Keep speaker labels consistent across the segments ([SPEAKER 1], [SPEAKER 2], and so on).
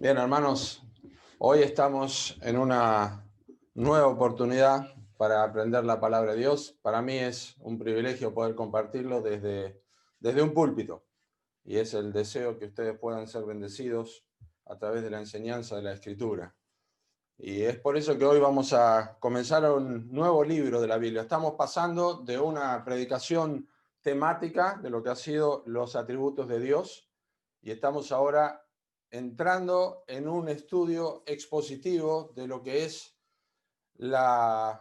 [SPEAKER 1] Bien, hermanos, hoy estamos en una nueva oportunidad para aprender la palabra de Dios. Para mí es un privilegio poder compartirlo desde un púlpito, y es el deseo que ustedes puedan ser bendecidos a través de la enseñanza de la Escritura. Y es por eso que hoy vamos a comenzar un nuevo libro de la Biblia. Estamos pasando de una predicación temática de lo que ha sido los atributos de Dios, y estamos ahora entrando en un estudio expositivo de lo que es las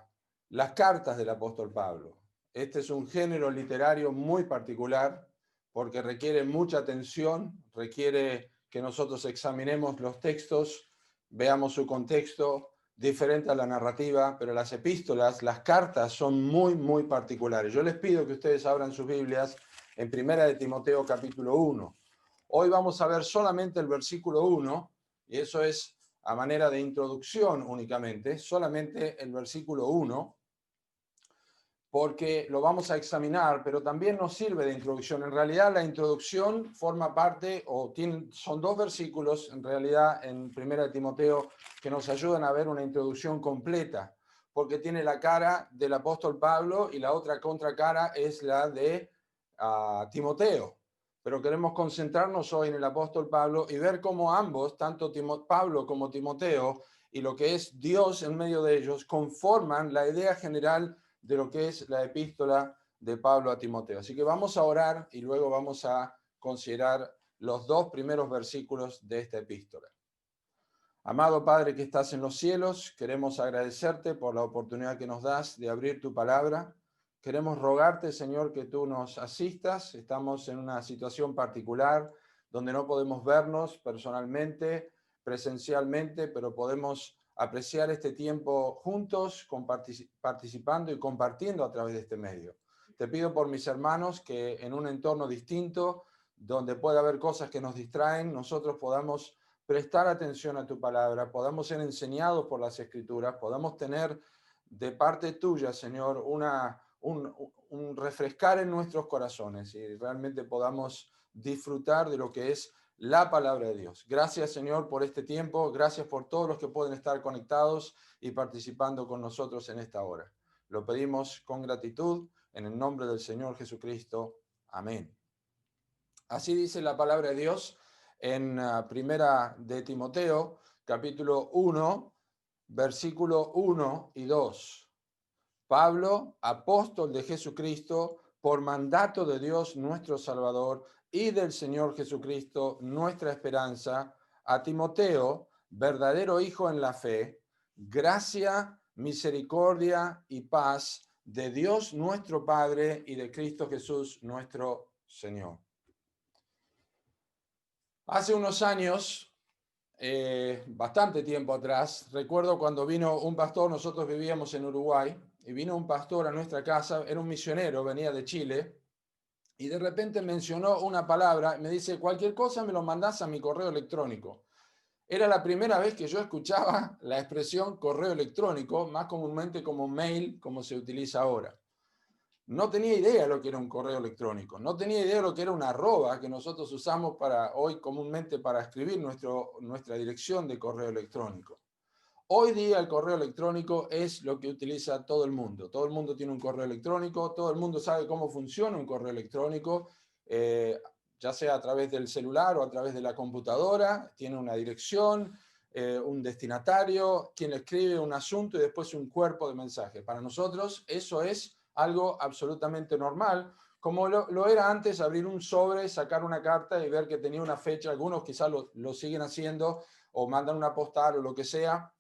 [SPEAKER 1] cartas del apóstol Pablo. Este es un género literario muy particular porque requiere mucha atención, requiere que nosotros examinemos los textos, veamos su contexto, diferente a la narrativa, pero las epístolas, las cartas son muy particulares. Yo les pido que ustedes abran sus Biblias en Primera de Timoteo capítulo 1. Hoy vamos a ver solamente el versículo 1, y eso es a manera de introducción únicamente, solamente el versículo 1, porque lo vamos a examinar, pero también nos sirve de introducción. En realidad la introducción forma parte, son dos versículos en realidad en 1 Timoteo que nos ayudan a ver una introducción completa, porque tiene la cara del apóstol Pablo y la otra contracara es la de Timoteo. Pero queremos concentrarnos hoy en el apóstol Pablo y ver cómo ambos, tanto Pablo como Timoteo, y lo que es Dios en medio de ellos, conforman la idea general de lo que es la epístola de Pablo a Timoteo. Así que vamos a orar y luego vamos a considerar los dos primeros versículos de esta epístola. Amado Padre que estás en los cielos, queremos agradecerte por la oportunidad que nos das de abrir tu palabra. Queremos rogarte, Señor, que tú nos asistas. Estamos en una situación particular donde no podemos vernos personalmente, presencialmente, pero podemos apreciar este tiempo juntos, participando y compartiendo a través de este medio. Te pido por mis hermanos que en un entorno distinto, donde pueda haber cosas que nos distraen, nosotros podamos prestar atención a tu palabra, podamos ser enseñados por las Escrituras, podamos tener de parte tuya, Señor, un refrescar en nuestros corazones y realmente podamos disfrutar de lo que es la palabra de Dios. Gracias, Señor, por este tiempo. Gracias por todos los que pueden estar conectados y participando con nosotros en esta hora. Lo pedimos con gratitud en el nombre del Señor Jesucristo. Amén. Así dice la palabra de Dios en Primera de Timoteo, capítulo 1, versículo 1 y 2. Pablo, apóstol de Jesucristo, por mandato de Dios nuestro Salvador y del Señor Jesucristo, nuestra esperanza, a Timoteo, verdadero hijo en la fe, gracia, misericordia y paz de Dios nuestro Padre y de Cristo Jesús nuestro Señor. Hace unos años, bastante tiempo atrás, recuerdo cuando vino un pastor, nosotros vivíamos en Uruguay, y vino un pastor a nuestra casa, era un misionero, venía de Chile, y de repente mencionó una palabra, me dice, cualquier cosa me lo mandás a mi correo electrónico. Era la primera vez que yo escuchaba la expresión correo electrónico, más comúnmente como mail, como se utiliza ahora. No tenía idea de lo que era un correo electrónico, no tenía idea de lo que era una arroba que nosotros usamos hoy comúnmente para escribir nuestra dirección de correo electrónico. Hoy día el correo electrónico es lo que utiliza todo el mundo. Todo el mundo tiene un correo electrónico, todo el mundo sabe cómo funciona un correo electrónico, ya sea a través del celular o a través de la computadora, tiene una dirección, un destinatario, quien le escribe un asunto y después un cuerpo de mensaje. Para nosotros eso es algo absolutamente normal, como lo era antes abrir un sobre, sacar una carta y ver que tenía una fecha. Algunos quizás lo siguen haciendo o mandan una postal o lo que sea,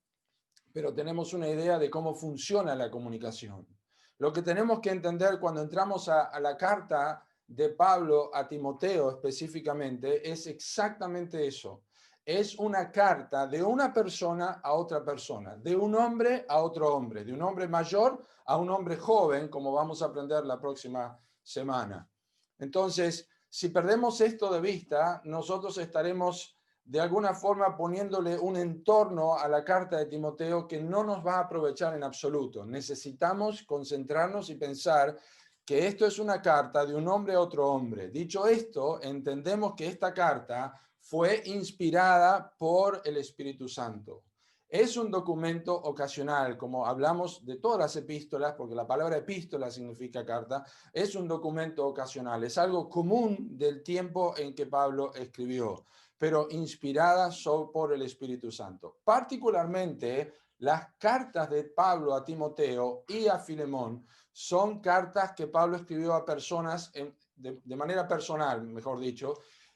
[SPEAKER 1] pero tenemos una idea de cómo funciona la comunicación. Lo que tenemos que entender cuando entramos a la carta de Pablo a Timoteo específicamente es exactamente eso. Es una carta de una persona a otra persona, de un hombre a otro hombre, de un hombre mayor a un hombre joven, como vamos a aprender la próxima semana. Entonces, si perdemos esto de vista, nosotros estaremos de alguna forma poniéndole un entorno a la carta de Timoteo que no nos va a aprovechar en absoluto. Necesitamos concentrarnos y pensar que esto es una carta de un hombre a otro hombre. Dicho esto, entendemos que esta carta fue inspirada por el Espíritu Santo. Es un documento ocasional, como hablamos de todas las epístolas, porque la palabra epístola significa carta, es un documento ocasional, es algo común del tiempo en que Pablo escribió, pero inspirada por el Espíritu Santo. Particularmente, las cartas de Pablo a Timoteo y a Filemón son cartas que Pablo escribió a personas de manera personal, mejor dicho,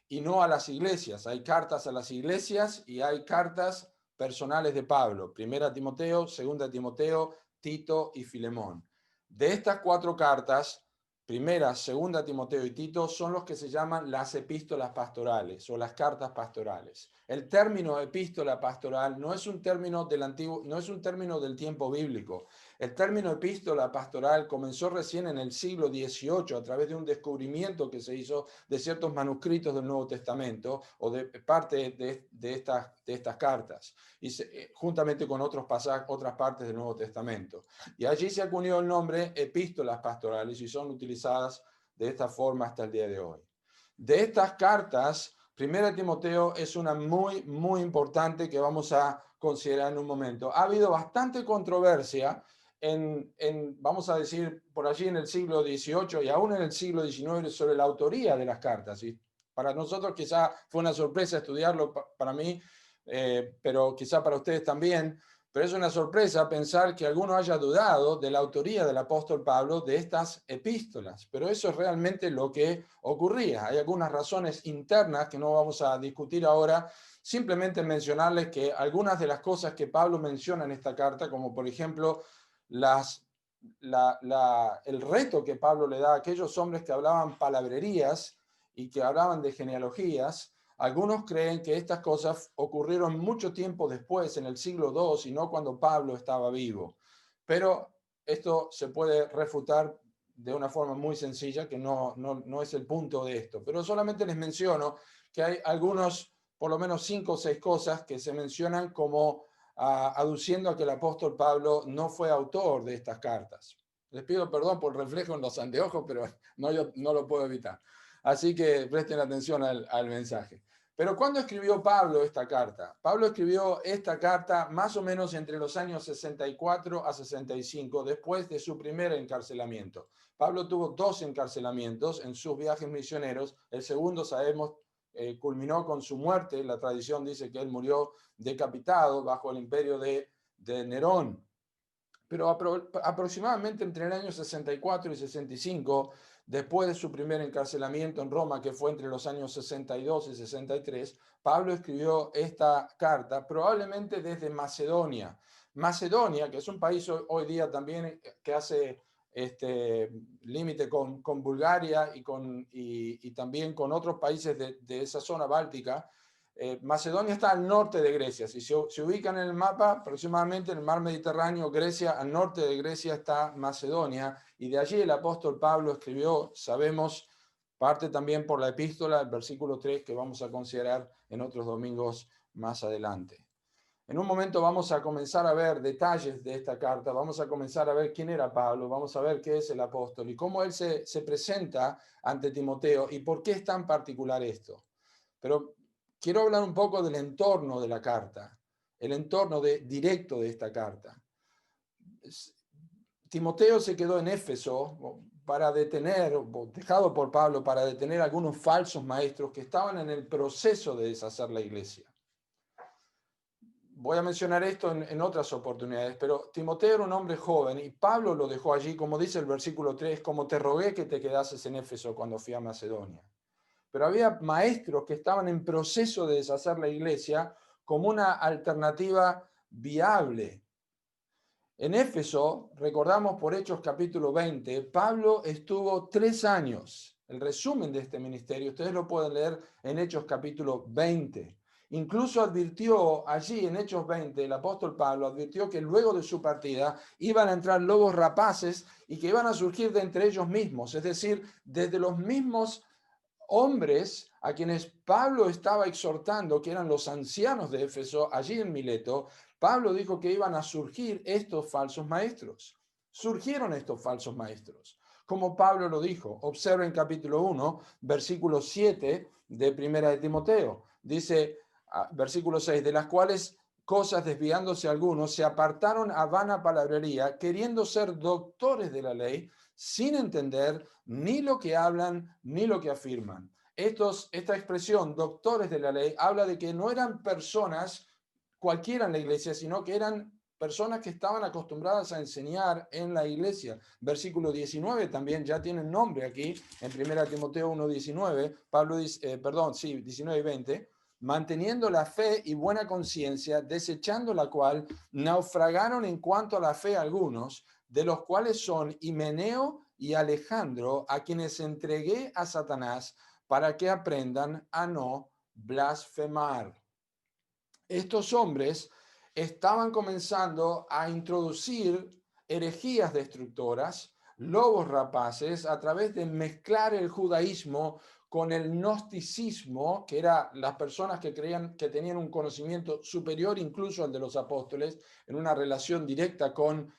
[SPEAKER 1] y no a las iglesias. Hay cartas a las iglesias y hay cartas personales de Pablo, Primera Timoteo, Segunda Timoteo, Tito y Filemón. De estas 4 cartas, Primera, Segunda Timoteo y Tito, son los que se llaman las epístolas pastorales o las cartas pastorales. El término epístola pastoral no es un término del tiempo bíblico. El término epístola pastoral comenzó recién en el siglo XVIII a través de un descubrimiento que se hizo de ciertos manuscritos del Nuevo Testamento o de parte de estas cartas, y juntamente con otras partes del Nuevo Testamento. Y allí se acuñó el nombre epístolas pastorales y son utilizadas de esta forma hasta el día de hoy. De estas cartas, Primera Timoteo es una muy importante que vamos a considerar en un momento. Ha habido bastante controversia vamos a decir, por allí en el siglo XVIII y aún en el siglo XIX sobre la autoría de las cartas. Y para nosotros quizá fue una sorpresa estudiarlo para mí, pero quizá para ustedes también. Pero es una sorpresa pensar que alguno haya dudado de la autoría del apóstol Pablo de estas epístolas. Pero eso es realmente lo que ocurría. Hay algunas razones internas que no vamos a discutir ahora. Simplemente mencionarles que algunas de las cosas que Pablo menciona en esta carta, como por ejemplo el reto que Pablo le da a aquellos hombres que hablaban palabrerías y que hablaban de genealogías, algunos creen que estas cosas ocurrieron mucho tiempo después, en el siglo II, y no cuando Pablo estaba vivo. Pero esto se puede refutar de una forma muy sencilla, que no es el punto de esto. Pero solamente les menciono que hay algunos, por lo menos 5 o 6 cosas que se mencionan como aduciendo a que el apóstol Pablo no fue autor de estas cartas. Les pido perdón por el reflejo en los anteojos, pero yo no lo puedo evitar. Así que presten atención al mensaje. Pero ¿cuándo escribió Pablo esta carta? Pablo escribió esta carta más o menos entre los años 64 a 65, después de su primer encarcelamiento. Pablo tuvo 2 encarcelamientos en sus viajes misioneros. El segundo, sabemos, culminó con su muerte. La tradición dice que él murió decapitado bajo el imperio de Nerón. Pero aproximadamente entre el año 64 y 65, después de su primer encarcelamiento en Roma, que fue entre los años 62 y 63, Pablo escribió esta carta, probablemente desde Macedonia. Macedonia, que es un país hoy día también que hace límite con Bulgaria y también con otros países de esa zona báltica. Macedonia está al norte de Grecia. Si se ubican en el mapa, aproximadamente en el mar Mediterráneo, Grecia, al norte de Grecia está Macedonia, y de allí el apóstol Pablo escribió, sabemos, parte también por la epístola, el versículo 3, que vamos a considerar en otros domingos más adelante. En un momento vamos a comenzar a ver detalles de esta carta, vamos a comenzar a ver quién era Pablo, vamos a ver qué es el apóstol y cómo él se presenta ante Timoteo y por qué es tan particular esto. Pero quiero hablar un poco del entorno de la carta, el entorno directo de esta carta. Timoteo se quedó en Éfeso para dejado por Pablo para detener algunos falsos maestros que estaban en el proceso de deshacer la iglesia. Voy a mencionar esto en otras oportunidades, pero Timoteo era un hombre joven y Pablo lo dejó allí, como dice el versículo 3, como te rogué que te quedases en Éfeso cuando fui a Macedonia. Pero había maestros que estaban en proceso de deshacer la iglesia como una alternativa viable. En Éfeso, recordamos por Hechos capítulo 20, Pablo estuvo 3 años. El resumen de este ministerio, ustedes lo pueden leer en Hechos capítulo 20. Incluso advirtió allí en Hechos 20, el apóstol Pablo advirtió que luego de su partida iban a entrar lobos rapaces y que iban a surgir de entre ellos mismos, es decir, desde los mismos hombres a quienes Pablo estaba exhortando, que eran los ancianos de Éfeso, allí en Mileto. Pablo dijo que iban a surgir estos falsos maestros. Surgieron estos falsos maestros. Como Pablo lo dijo, observen capítulo 1, versículo 7 de Primera de Timoteo. Dice, versículo 6, de las cuales cosas desviándose algunos, se apartaron a vana palabrería, queriendo ser doctores de la ley, sin entender ni lo que hablan ni lo que afirman. Esta expresión, doctores de la ley, habla de que no eran personas cualquiera en la iglesia, sino que eran personas que estaban acostumbradas a enseñar en la iglesia. Versículo 19 también ya tiene nombre aquí, en 1 Timoteo 1:19, Pablo dice, 19 y 20, manteniendo la fe y buena conciencia, desechando la cual naufragaron en cuanto a la fe algunos, de los cuales son Himeneo y Alejandro, a quienes entregué a Satanás para que aprendan a no blasfemar. Estos hombres estaban comenzando a introducir herejías destructoras, lobos rapaces, a través de mezclar el judaísmo con el gnosticismo, que eran las personas que creían que tenían un conocimiento superior incluso al de los apóstoles, en una relación directa con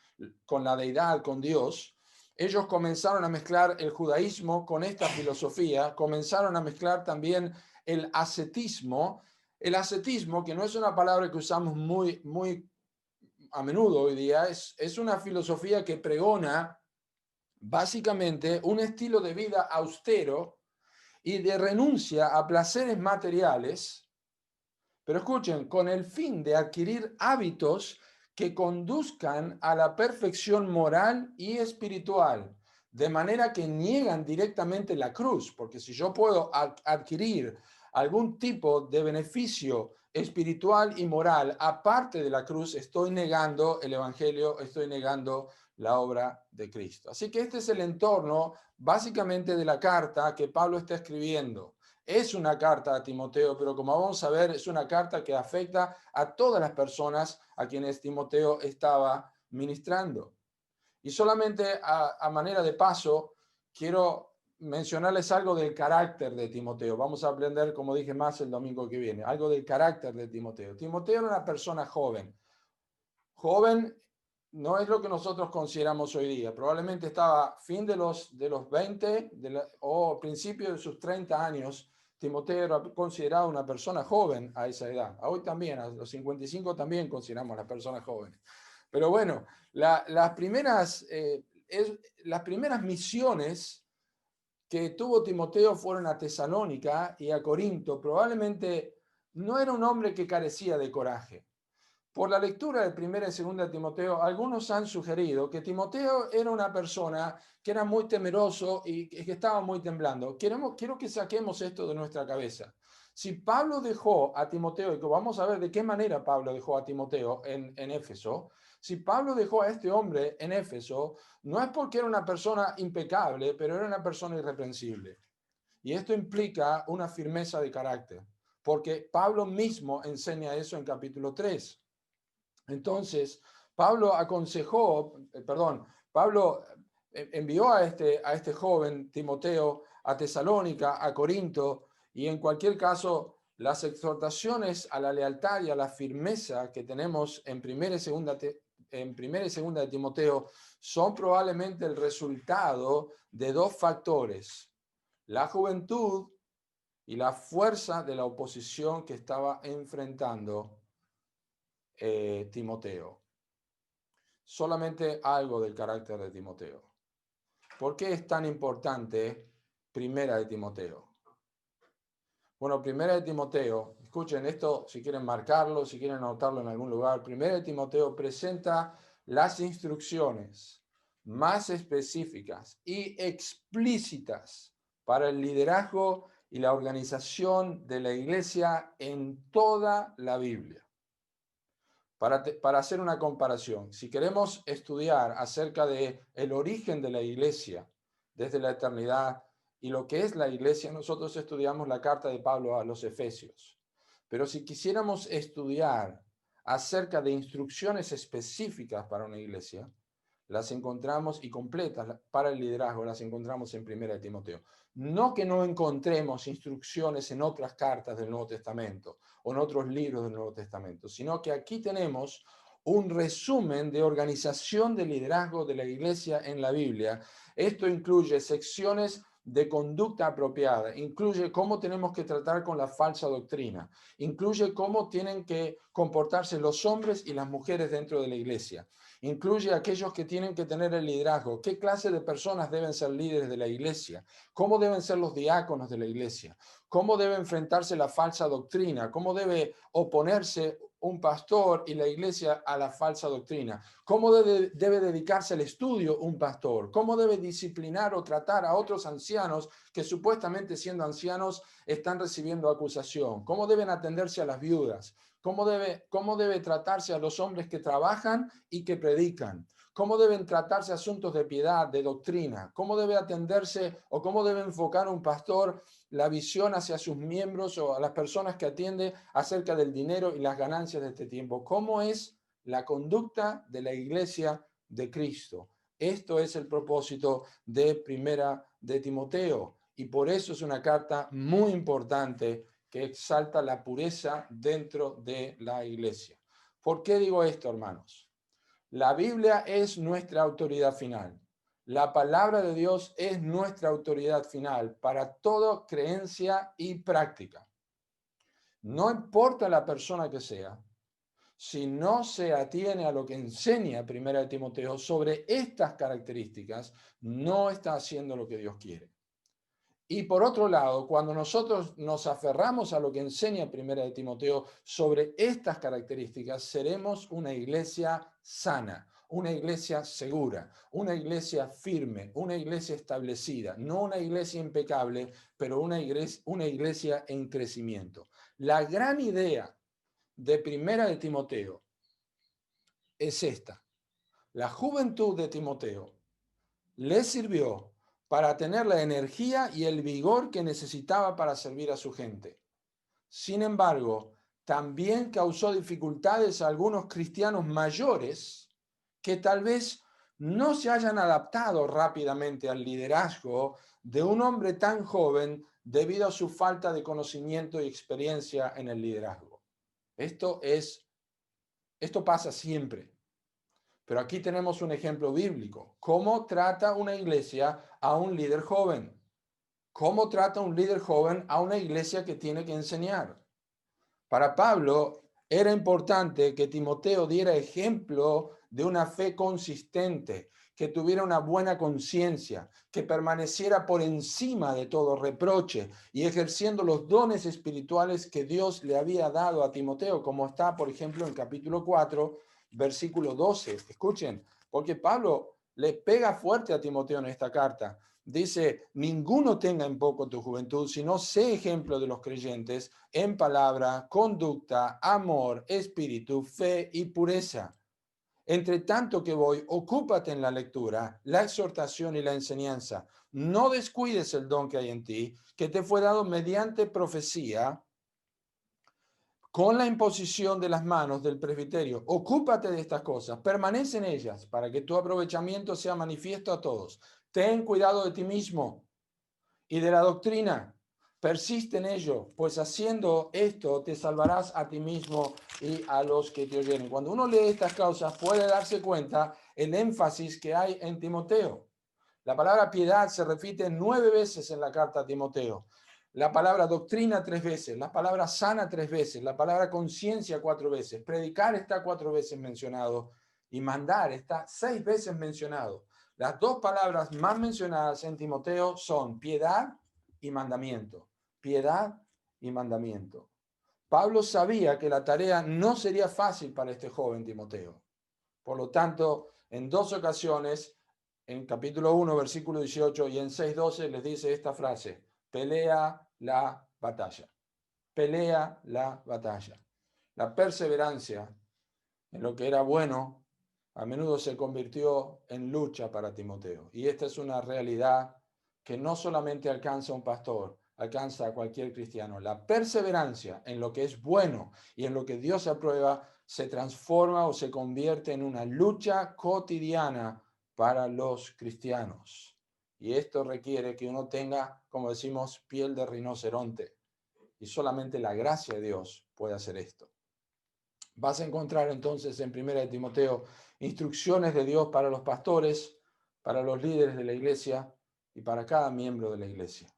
[SPEAKER 1] la deidad, con Dios. Ellos comenzaron a mezclar el judaísmo con esta filosofía, comenzaron a mezclar también el ascetismo. El ascetismo, que no es una palabra que usamos muy a menudo hoy día, es una filosofía que pregona básicamente un estilo de vida austero y de renuncia a placeres materiales, pero escuchen, con el fin de adquirir hábitos que conduzcan a la perfección moral y espiritual, de manera que niegan directamente la cruz, porque si yo puedo adquirir algún tipo de beneficio espiritual y moral aparte de la cruz, estoy negando el evangelio, estoy negando la obra de Cristo. Así que este es el entorno básicamente de la carta que Pablo está escribiendo. Es una carta a Timoteo, pero como vamos a ver, es una carta que afecta a todas las personas a quienes Timoteo estaba ministrando. Y solamente a manera de paso, quiero mencionarles algo del carácter de Timoteo. Vamos a aprender, como dije, más el domingo que viene, algo del carácter de Timoteo. Timoteo era una persona joven. Joven no es lo que nosotros consideramos hoy día. Probablemente estaba fin de los 20 o principio de sus 30 años. Timoteo era considerado una persona joven a esa edad. Hoy también, a los 55 también consideramos a las personas jóvenes. Pero bueno, las primeras misiones que tuvo Timoteo fueron a Tesalónica y a Corinto. Probablemente no era un hombre que carecía de coraje. Por la lectura de 1 y 2 Timoteo, algunos han sugerido que Timoteo era una persona que era muy temeroso y que estaba muy temblando. Quiero que saquemos esto de nuestra cabeza. Si Pablo dejó a Timoteo, y que vamos a ver de qué manera Pablo dejó a Timoteo en Éfeso, si Pablo dejó a este hombre en Éfeso, no es porque era una persona impecable, pero era una persona irreprensible. Y esto implica una firmeza de carácter, porque Pablo mismo enseña eso en capítulo 3. Entonces, Pablo envió a este joven Timoteo a Tesalónica, a Corinto, y en cualquier caso, las exhortaciones a la lealtad y a la firmeza que tenemos en 1 y 2 de Timoteo son probablemente el resultado de dos factores: la juventud y la fuerza de la oposición que estaba enfrentando Timoteo. Solamente algo del carácter de Timoteo. ¿Por qué es tan importante Primera de Timoteo? Bueno, Primera de Timoteo, escuchen esto si quieren marcarlo, si quieren anotarlo en algún lugar. Primera de Timoteo presenta las instrucciones más específicas y explícitas para el liderazgo y la organización de la iglesia en toda la Biblia. Para hacer una comparación, si queremos estudiar acerca de el origen de la iglesia desde la eternidad y lo que es la iglesia, nosotros estudiamos la carta de Pablo a los Efesios. Pero si quisiéramos estudiar acerca de instrucciones específicas para una iglesia, las encontramos, y completas para el liderazgo, las encontramos en 1 de Timoteo. No que no encontremos instrucciones en otras cartas del Nuevo Testamento o en otros libros del Nuevo Testamento, sino que aquí tenemos un resumen de organización de liderazgo de la iglesia en la Biblia. Esto incluye secciones de conducta apropiada, incluye cómo tenemos que tratar con la falsa doctrina, incluye cómo tienen que comportarse los hombres y las mujeres dentro de la iglesia, incluye aquellos que tienen que tener el liderazgo, qué clase de personas deben ser líderes de la iglesia, cómo deben ser los diáconos de la iglesia, cómo debe enfrentarse la falsa doctrina, cómo debe oponerse un pastor y la iglesia a la falsa doctrina, cómo debe dedicarse al estudio un pastor, cómo debe disciplinar o tratar a otros ancianos que supuestamente siendo ancianos están recibiendo acusación, cómo deben atenderse a las viudas, cómo debe tratarse a los hombres que trabajan y que predican, cómo deben tratarse asuntos de piedad, de doctrina, cómo debe atenderse o cómo debe enfocar un pastor la visión hacia sus miembros o a las personas que atiende acerca del dinero y las ganancias de este tiempo. ¿Cómo es la conducta de la iglesia de Cristo? Esto es el propósito de Primera de Timoteo y por eso es una carta muy importante que exalta la pureza dentro de la iglesia. ¿Por qué digo esto, hermanos? La Biblia es nuestra autoridad final. La palabra de Dios es nuestra autoridad final para toda creencia y práctica. No importa la persona que sea, si no se atiene a lo que enseña Primera de Timoteo sobre estas características, no está haciendo lo que Dios quiere. Y por otro lado, cuando nosotros nos aferramos a lo que enseña Primera de Timoteo sobre estas características, seremos una iglesia sana, una iglesia segura, una iglesia firme, una iglesia establecida, no una iglesia impecable, pero una iglesia en crecimiento. La gran idea de Primera de Timoteo es esta. La juventud de Timoteo le sirvió para tener la energía y el vigor que necesitaba para servir a su gente. Sin embargo, también causó dificultades a algunos cristianos mayores que tal vez no se hayan adaptado rápidamente al liderazgo de un hombre tan joven debido a su falta de conocimiento y experiencia en el liderazgo. Esto pasa siempre. Pero aquí tenemos un ejemplo bíblico. ¿Cómo trata una iglesia a un líder joven? ¿Cómo trata un líder joven a una iglesia que tiene que enseñar? Para Pablo era importante que Timoteo diera ejemplo de una fe consistente, que tuviera una buena conciencia, que permaneciera por encima de todo reproche y ejerciendo los dones espirituales que Dios le había dado a Timoteo, como está, por ejemplo, en capítulo 4, versículo 12. Escuchen, porque Pablo le pega fuerte a Timoteo en esta carta. Dice, ninguno tenga en poco tu juventud, sino sé ejemplo de los creyentes en palabra, conducta, amor, espíritu, fe y pureza. Entre tanto que voy, ocúpate en la lectura, la exhortación y la enseñanza. No descuides el don que hay en ti, que te fue dado mediante profecía, con la imposición de las manos del presbiterio. Ocúpate de estas cosas, permanece en ellas, para que tu aprovechamiento sea manifiesto a todos. Ten cuidado de ti mismo y de la doctrina. Persiste en ello, pues haciendo esto te salvarás a ti mismo y a los que te oyeren. Cuando uno lee estas causas puede darse cuenta el énfasis que hay en Timoteo. La palabra piedad se repite 9 veces en la carta a Timoteo. La palabra doctrina 3 veces, la palabra sana 3 veces, la palabra conciencia 4 veces, predicar está 4 veces mencionado y mandar está 6 veces mencionado. Las dos palabras más mencionadas en Timoteo son piedad y mandamiento. Piedad y mandamiento. Pablo sabía que la tarea no sería fácil para este joven Timoteo. Por lo tanto, en 2 ocasiones, en capítulo 1, versículo 18 y en 6:12 les dice esta frase, pelea la batalla. Pelea la batalla. La perseverancia en lo que era bueno a menudo se convirtió en lucha para Timoteo. Y esta es una realidad que no solamente alcanza a un pastor, alcanza a cualquier cristiano. La perseverancia en lo que es bueno y en lo que Dios aprueba se transforma o se convierte en una lucha cotidiana para los cristianos. Y esto requiere que uno tenga, como decimos, piel de rinoceronte. Y solamente la gracia de Dios puede hacer esto. Vas a encontrar entonces en 1 de Timoteo instrucciones de Dios para los pastores, para los líderes de la iglesia y para cada miembro de la iglesia.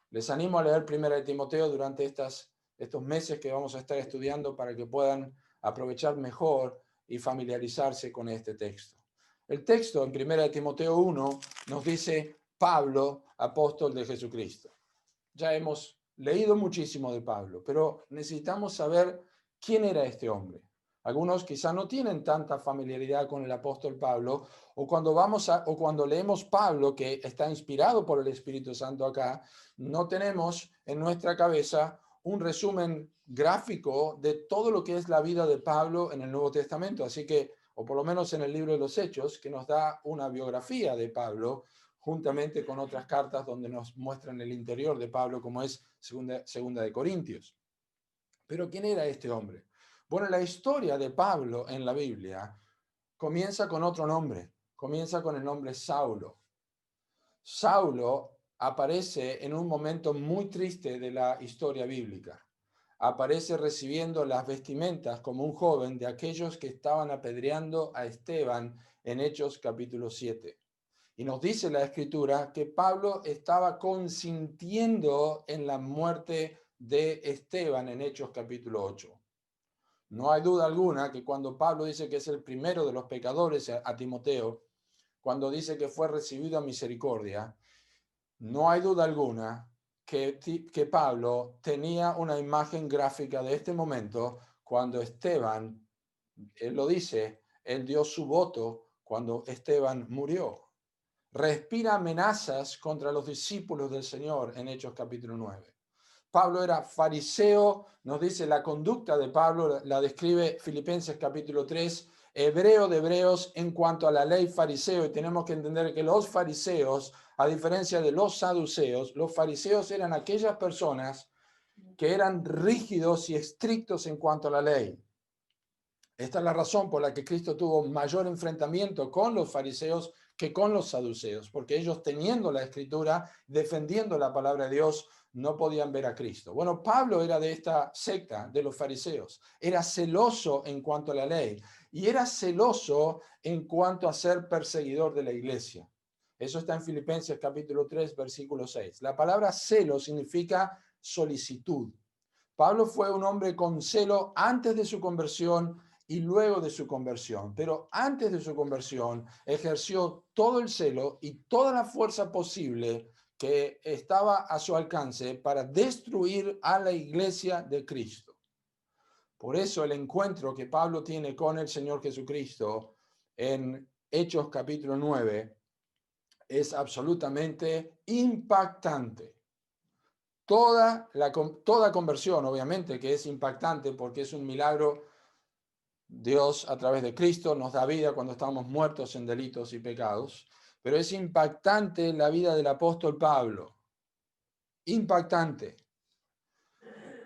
[SPEAKER 1] Les animo a leer 1 Timoteo durante estos meses que vamos a estar estudiando para que puedan aprovechar mejor y familiarizarse con este texto. El texto en 1 Timoteo 1 nos dice Pablo, apóstol de Jesucristo. Ya hemos leído muchísimo de Pablo, pero necesitamos saber quién era este hombre. Algunos quizá no tienen tanta familiaridad con el apóstol Pablo, o cuando leemos Pablo, que está inspirado por el Espíritu Santo acá, no tenemos en nuestra cabeza un resumen gráfico de todo lo que es la vida de Pablo en el Nuevo Testamento. Así que, o por lo menos en el libro de los Hechos, que nos da una biografía de Pablo, juntamente con otras cartas donde nos muestran el interior de Pablo, como es segunda de Corintios. Pero ¿quién era este hombre? Bueno, la historia de Pablo en la Biblia comienza con otro nombre, comienza con el nombre Saulo. Saulo aparece en un momento muy triste de la historia bíblica. Aparece recibiendo las vestimentas como un joven de aquellos que estaban apedreando a Esteban en Hechos capítulo 7. Y nos dice la Escritura que Pablo estaba consintiendo en la muerte de Esteban en Hechos capítulo 8. No hay duda alguna que cuando Pablo dice que es el primero de los pecadores a Timoteo, cuando dice que fue recibido a misericordia, no hay duda alguna que Pablo tenía una imagen gráfica de este momento cuando Esteban, él lo dice, él dio su voto cuando Esteban murió. Respira amenazas contra los discípulos del Señor en Hechos capítulo 9. Pablo era fariseo, nos dice la conducta de Pablo, la describe Filipenses capítulo 3, hebreo de hebreos en cuanto a la ley fariseo, y tenemos que entender que los fariseos, a diferencia de los saduceos, los fariseos eran aquellas personas que eran rígidos y estrictos en cuanto a la ley. Esta es la razón por la que Cristo tuvo mayor enfrentamiento con los fariseos que con los saduceos, porque ellos teniendo la escritura, defendiendo la palabra de Dios, no podían ver a Cristo. Bueno, Pablo era de esta secta de los fariseos, era celoso en cuanto a la ley y era celoso en cuanto a ser perseguidor de la iglesia. Eso está en Filipenses capítulo 3, versículo 6. La palabra celo significa solicitud. Pablo fue un hombre con celo antes de su conversión y luego de su conversión. Pero antes de su conversión ejerció todo el celo y toda la fuerza posible que estaba a su alcance para destruir a la iglesia de Cristo. Por eso el encuentro que Pablo tiene con el Señor Jesucristo en Hechos capítulo 9 es absolutamente impactante. Toda conversión, obviamente, que es impactante porque es un milagro. Dios, a través de Cristo, nos da vida cuando estamos muertos en delitos y pecados, pero es impactante la vida del apóstol Pablo. Impactante.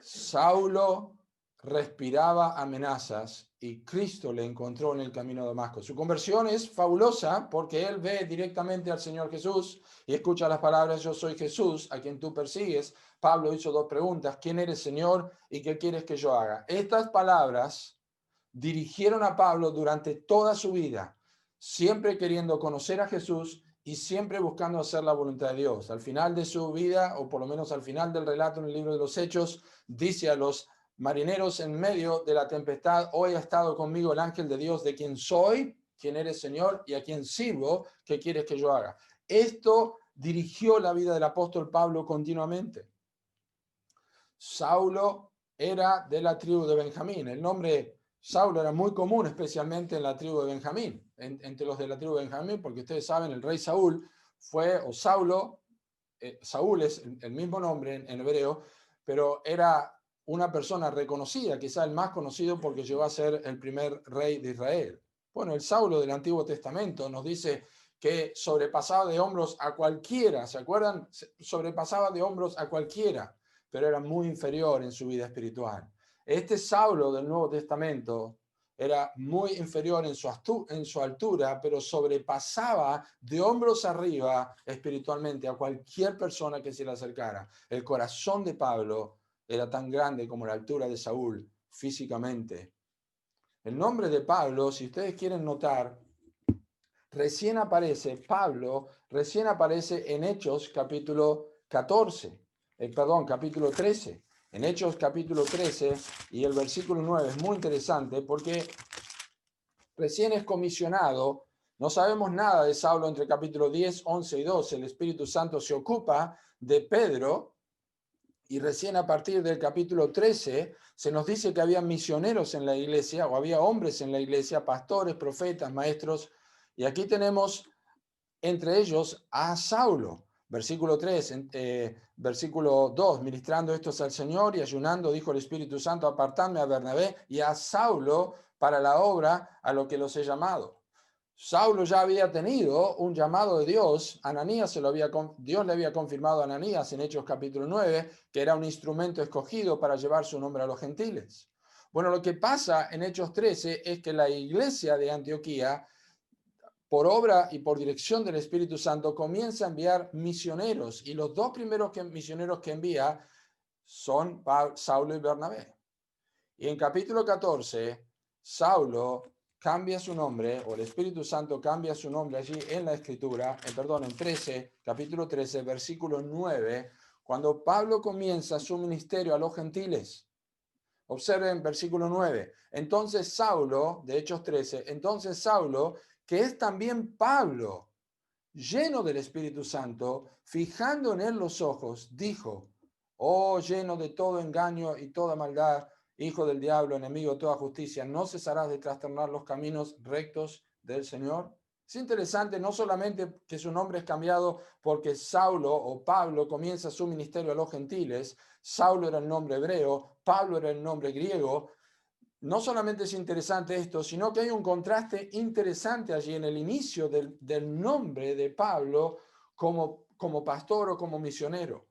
[SPEAKER 1] Saulo respiraba amenazas y Cristo le encontró en el camino de Damasco. Su conversión es fabulosa porque él ve directamente al Señor Jesús y escucha las palabras: yo soy Jesús, a quien tú persigues. Pablo hizo dos preguntas: ¿quién eres, Señor? ¿Y qué quieres que yo haga? Estas palabras dirigieron a Pablo durante toda su vida, siempre queriendo conocer a Jesús y siempre buscando hacer la voluntad de Dios. Al final de su vida, o por lo menos al final del relato en el libro de los Hechos, dice a los marineros en medio de la tempestad: hoy ha estado conmigo el ángel de Dios, de quien soy, quien eres, Señor, y a quien sirvo, ¿qué quieres que yo haga? Esto dirigió la vida del apóstol Pablo continuamente. Saulo era de la tribu de Benjamín. El nombre Saulo era muy común, especialmente en la tribu de Benjamín, entre los de la tribu de Benjamín, porque ustedes saben, el rey Saúl fue, o Saulo, Saúl es el mismo nombre en hebreo, pero era una persona reconocida, quizá el más conocido porque llegó a ser el primer rey de Israel. Bueno, el Saulo del Antiguo Testamento nos dice que sobrepasaba de hombros a cualquiera, ¿se acuerdan? Sobrepasaba de hombros a cualquiera, pero era muy inferior en su vida espiritual. Este Saulo del Nuevo Testamento era muy inferior en su altura, pero sobrepasaba de hombros arriba espiritualmente a cualquier persona que se le acercara. El corazón de Pablo era tan grande como la altura de Saúl físicamente. El nombre de Pablo, si ustedes quieren notar, recién aparece, Pablo recién aparece en Hechos capítulo 14, capítulo 13. En Hechos capítulo 13 y el versículo 9 es muy interesante porque recién es comisionado. No sabemos nada de Saulo entre capítulo 10, 11 y 12. El Espíritu Santo se ocupa de Pedro y recién a partir del capítulo 13 se nos dice que había misioneros en la iglesia o había hombres en la iglesia, pastores, profetas, maestros. Y aquí tenemos entre ellos a Saulo. Versículo 3, versículo 2, ministrando estos al Señor y ayunando, dijo el Espíritu Santo, apartadme a Bernabé y a Saulo para la obra a lo que los he llamado. Saulo ya había tenido un llamado de Dios, Dios le había confirmado a Ananías en Hechos capítulo 9, que era un instrumento escogido para llevar su nombre a los gentiles. Bueno, lo que pasa en Hechos 13 es que la iglesia de Antioquía, por obra y por dirección del Espíritu Santo, comienza a enviar misioneros, y los dos primeros misioneros que envía son Saulo y Bernabé. Y en capítulo 14, Saulo cambia su nombre, o el Espíritu Santo cambia su nombre allí en la Escritura, en 13, capítulo 13, versículo 9, cuando Pablo comienza su ministerio a los gentiles. Observen versículo 9. Entonces Saulo, de Hechos 13, entonces Saulo, que es también Pablo, lleno del Espíritu Santo, fijando en él los ojos, dijo, oh, lleno de todo engaño y toda maldad, hijo del diablo, enemigo de toda justicia, ¿no cesarás de trastornar los caminos rectos del Señor? Es interesante no solamente que su nombre es cambiado porque Saulo o Pablo comienza su ministerio a los gentiles. Saulo era el nombre hebreo, Pablo era el nombre griego. No solamente es interesante esto, sino que hay un contraste interesante allí en el inicio del nombre de Pablo como pastor o como misionero.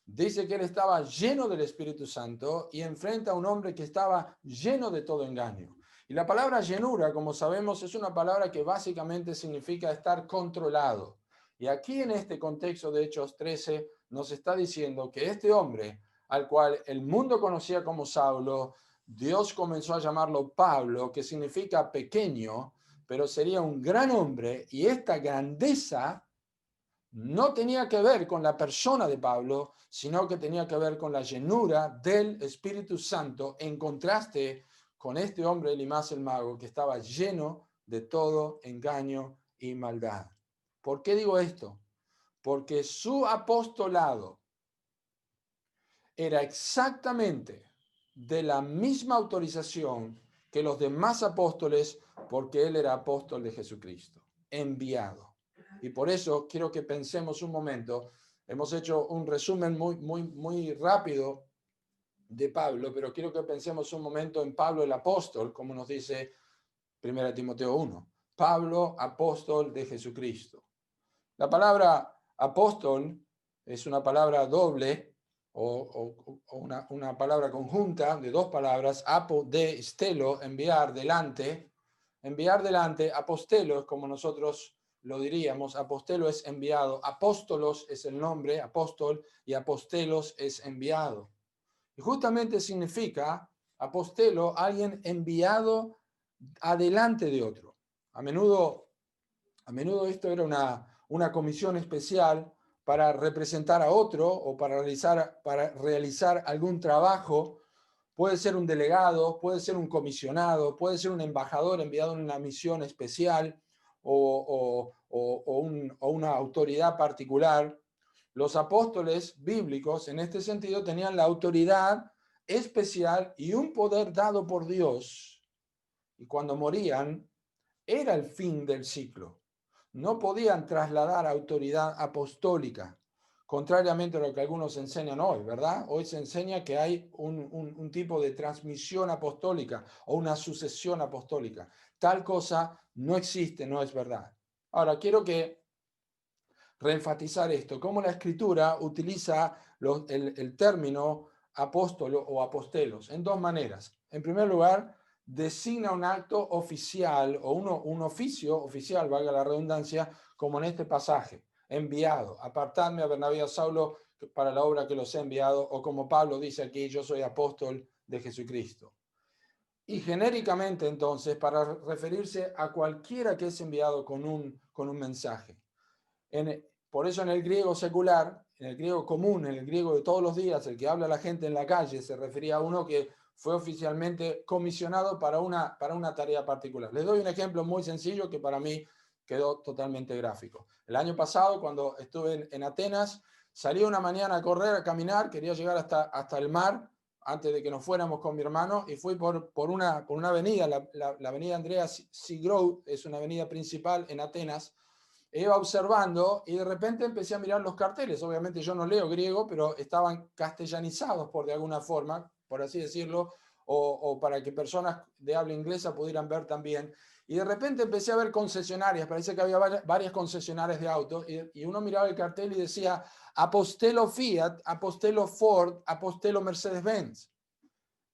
[SPEAKER 1] Dice que él estaba lleno del Espíritu Santo y enfrenta a un hombre que estaba lleno de todo engaño. Y la palabra llenura, como sabemos, es una palabra que básicamente significa estar controlado. Y aquí en este contexto de Hechos 13 nos está diciendo que este hombre, al cual el mundo conocía como Saulo, Dios comenzó a llamarlo Pablo, que significa pequeño, pero sería un gran hombre, y esta grandeza no tenía que ver con la persona de Pablo, sino que tenía que ver con la llenura del Espíritu Santo, en contraste con este hombre, Elimas el mago, que estaba lleno de todo engaño y maldad. ¿Por qué digo esto? Porque su apostolado era exactamente de la misma autorización que los demás apóstoles, porque él era apóstol de Jesucristo, enviado. Y por eso quiero que pensemos un momento. Hemos hecho un resumen muy rápido de Pablo, pero quiero que pensemos un momento en Pablo el apóstol, como nos dice 1 Timoteo 1. Pablo, apóstol de Jesucristo. La palabra apóstol es una palabra doble o una palabra conjunta de dos palabras, apo de stelo, enviar delante. Enviar delante, apostelo es como nosotros lo diríamos, apostelo es enviado, apóstolos es el nombre, apóstol, y apostelos es enviado. Y justamente significa, apostelo, alguien enviado adelante de otro. A menudo esto era una comisión especial para representar a otro o para realizar algún trabajo. Puede ser un delegado, puede ser un comisionado, puede ser un embajador enviado en una misión especial o una autoridad particular. Los apóstoles bíblicos en este sentido tenían la autoridad especial y un poder dado por Dios. Y cuando morían, era el fin del ciclo. No podían trasladar autoridad apostólica, contrariamente a lo que algunos enseñan hoy, ¿verdad? Hoy se enseña que hay un tipo de transmisión apostólica o una sucesión apostólica. Tal cosa no existe, no es verdad. Ahora, quiero reenfatizar esto, cómo la Escritura utiliza el término apóstolo o apostelos en dos maneras. En primer lugar, designa un acto oficial o un oficio oficial, valga la redundancia, como en este pasaje, enviado, apartadme a Bernabé y a Saulo para la obra que los he enviado, o como Pablo dice aquí, yo soy apóstol de Jesucristo. Y genéricamente, entonces, para referirse a cualquiera que es enviado con un mensaje. Por eso en el griego secular, en el griego común, en el griego de todos los días, el que habla a la gente en la calle, se refería a uno que fue oficialmente comisionado para una tarea particular. Les doy un ejemplo muy sencillo que para mí quedó totalmente gráfico. El año pasado, cuando estuve en Atenas, salí una mañana a correr, a caminar, quería llegar hasta el mar, antes de que nos fuéramos con mi hermano, y fui por una avenida, la avenida Andrea Sigrou, es una avenida principal en Atenas. Iba observando y de repente empecé a mirar los carteles. Obviamente yo no leo griego, pero estaban castellanizados por de alguna forma, por así decirlo, o para que personas de habla inglesa pudieran ver también. Y de repente empecé a ver concesionarias, parece que había varias concesionarias de autos, y uno miraba el cartel y decía Apostelo Fiat, Apostelo Ford, Apostelo Mercedes-Benz.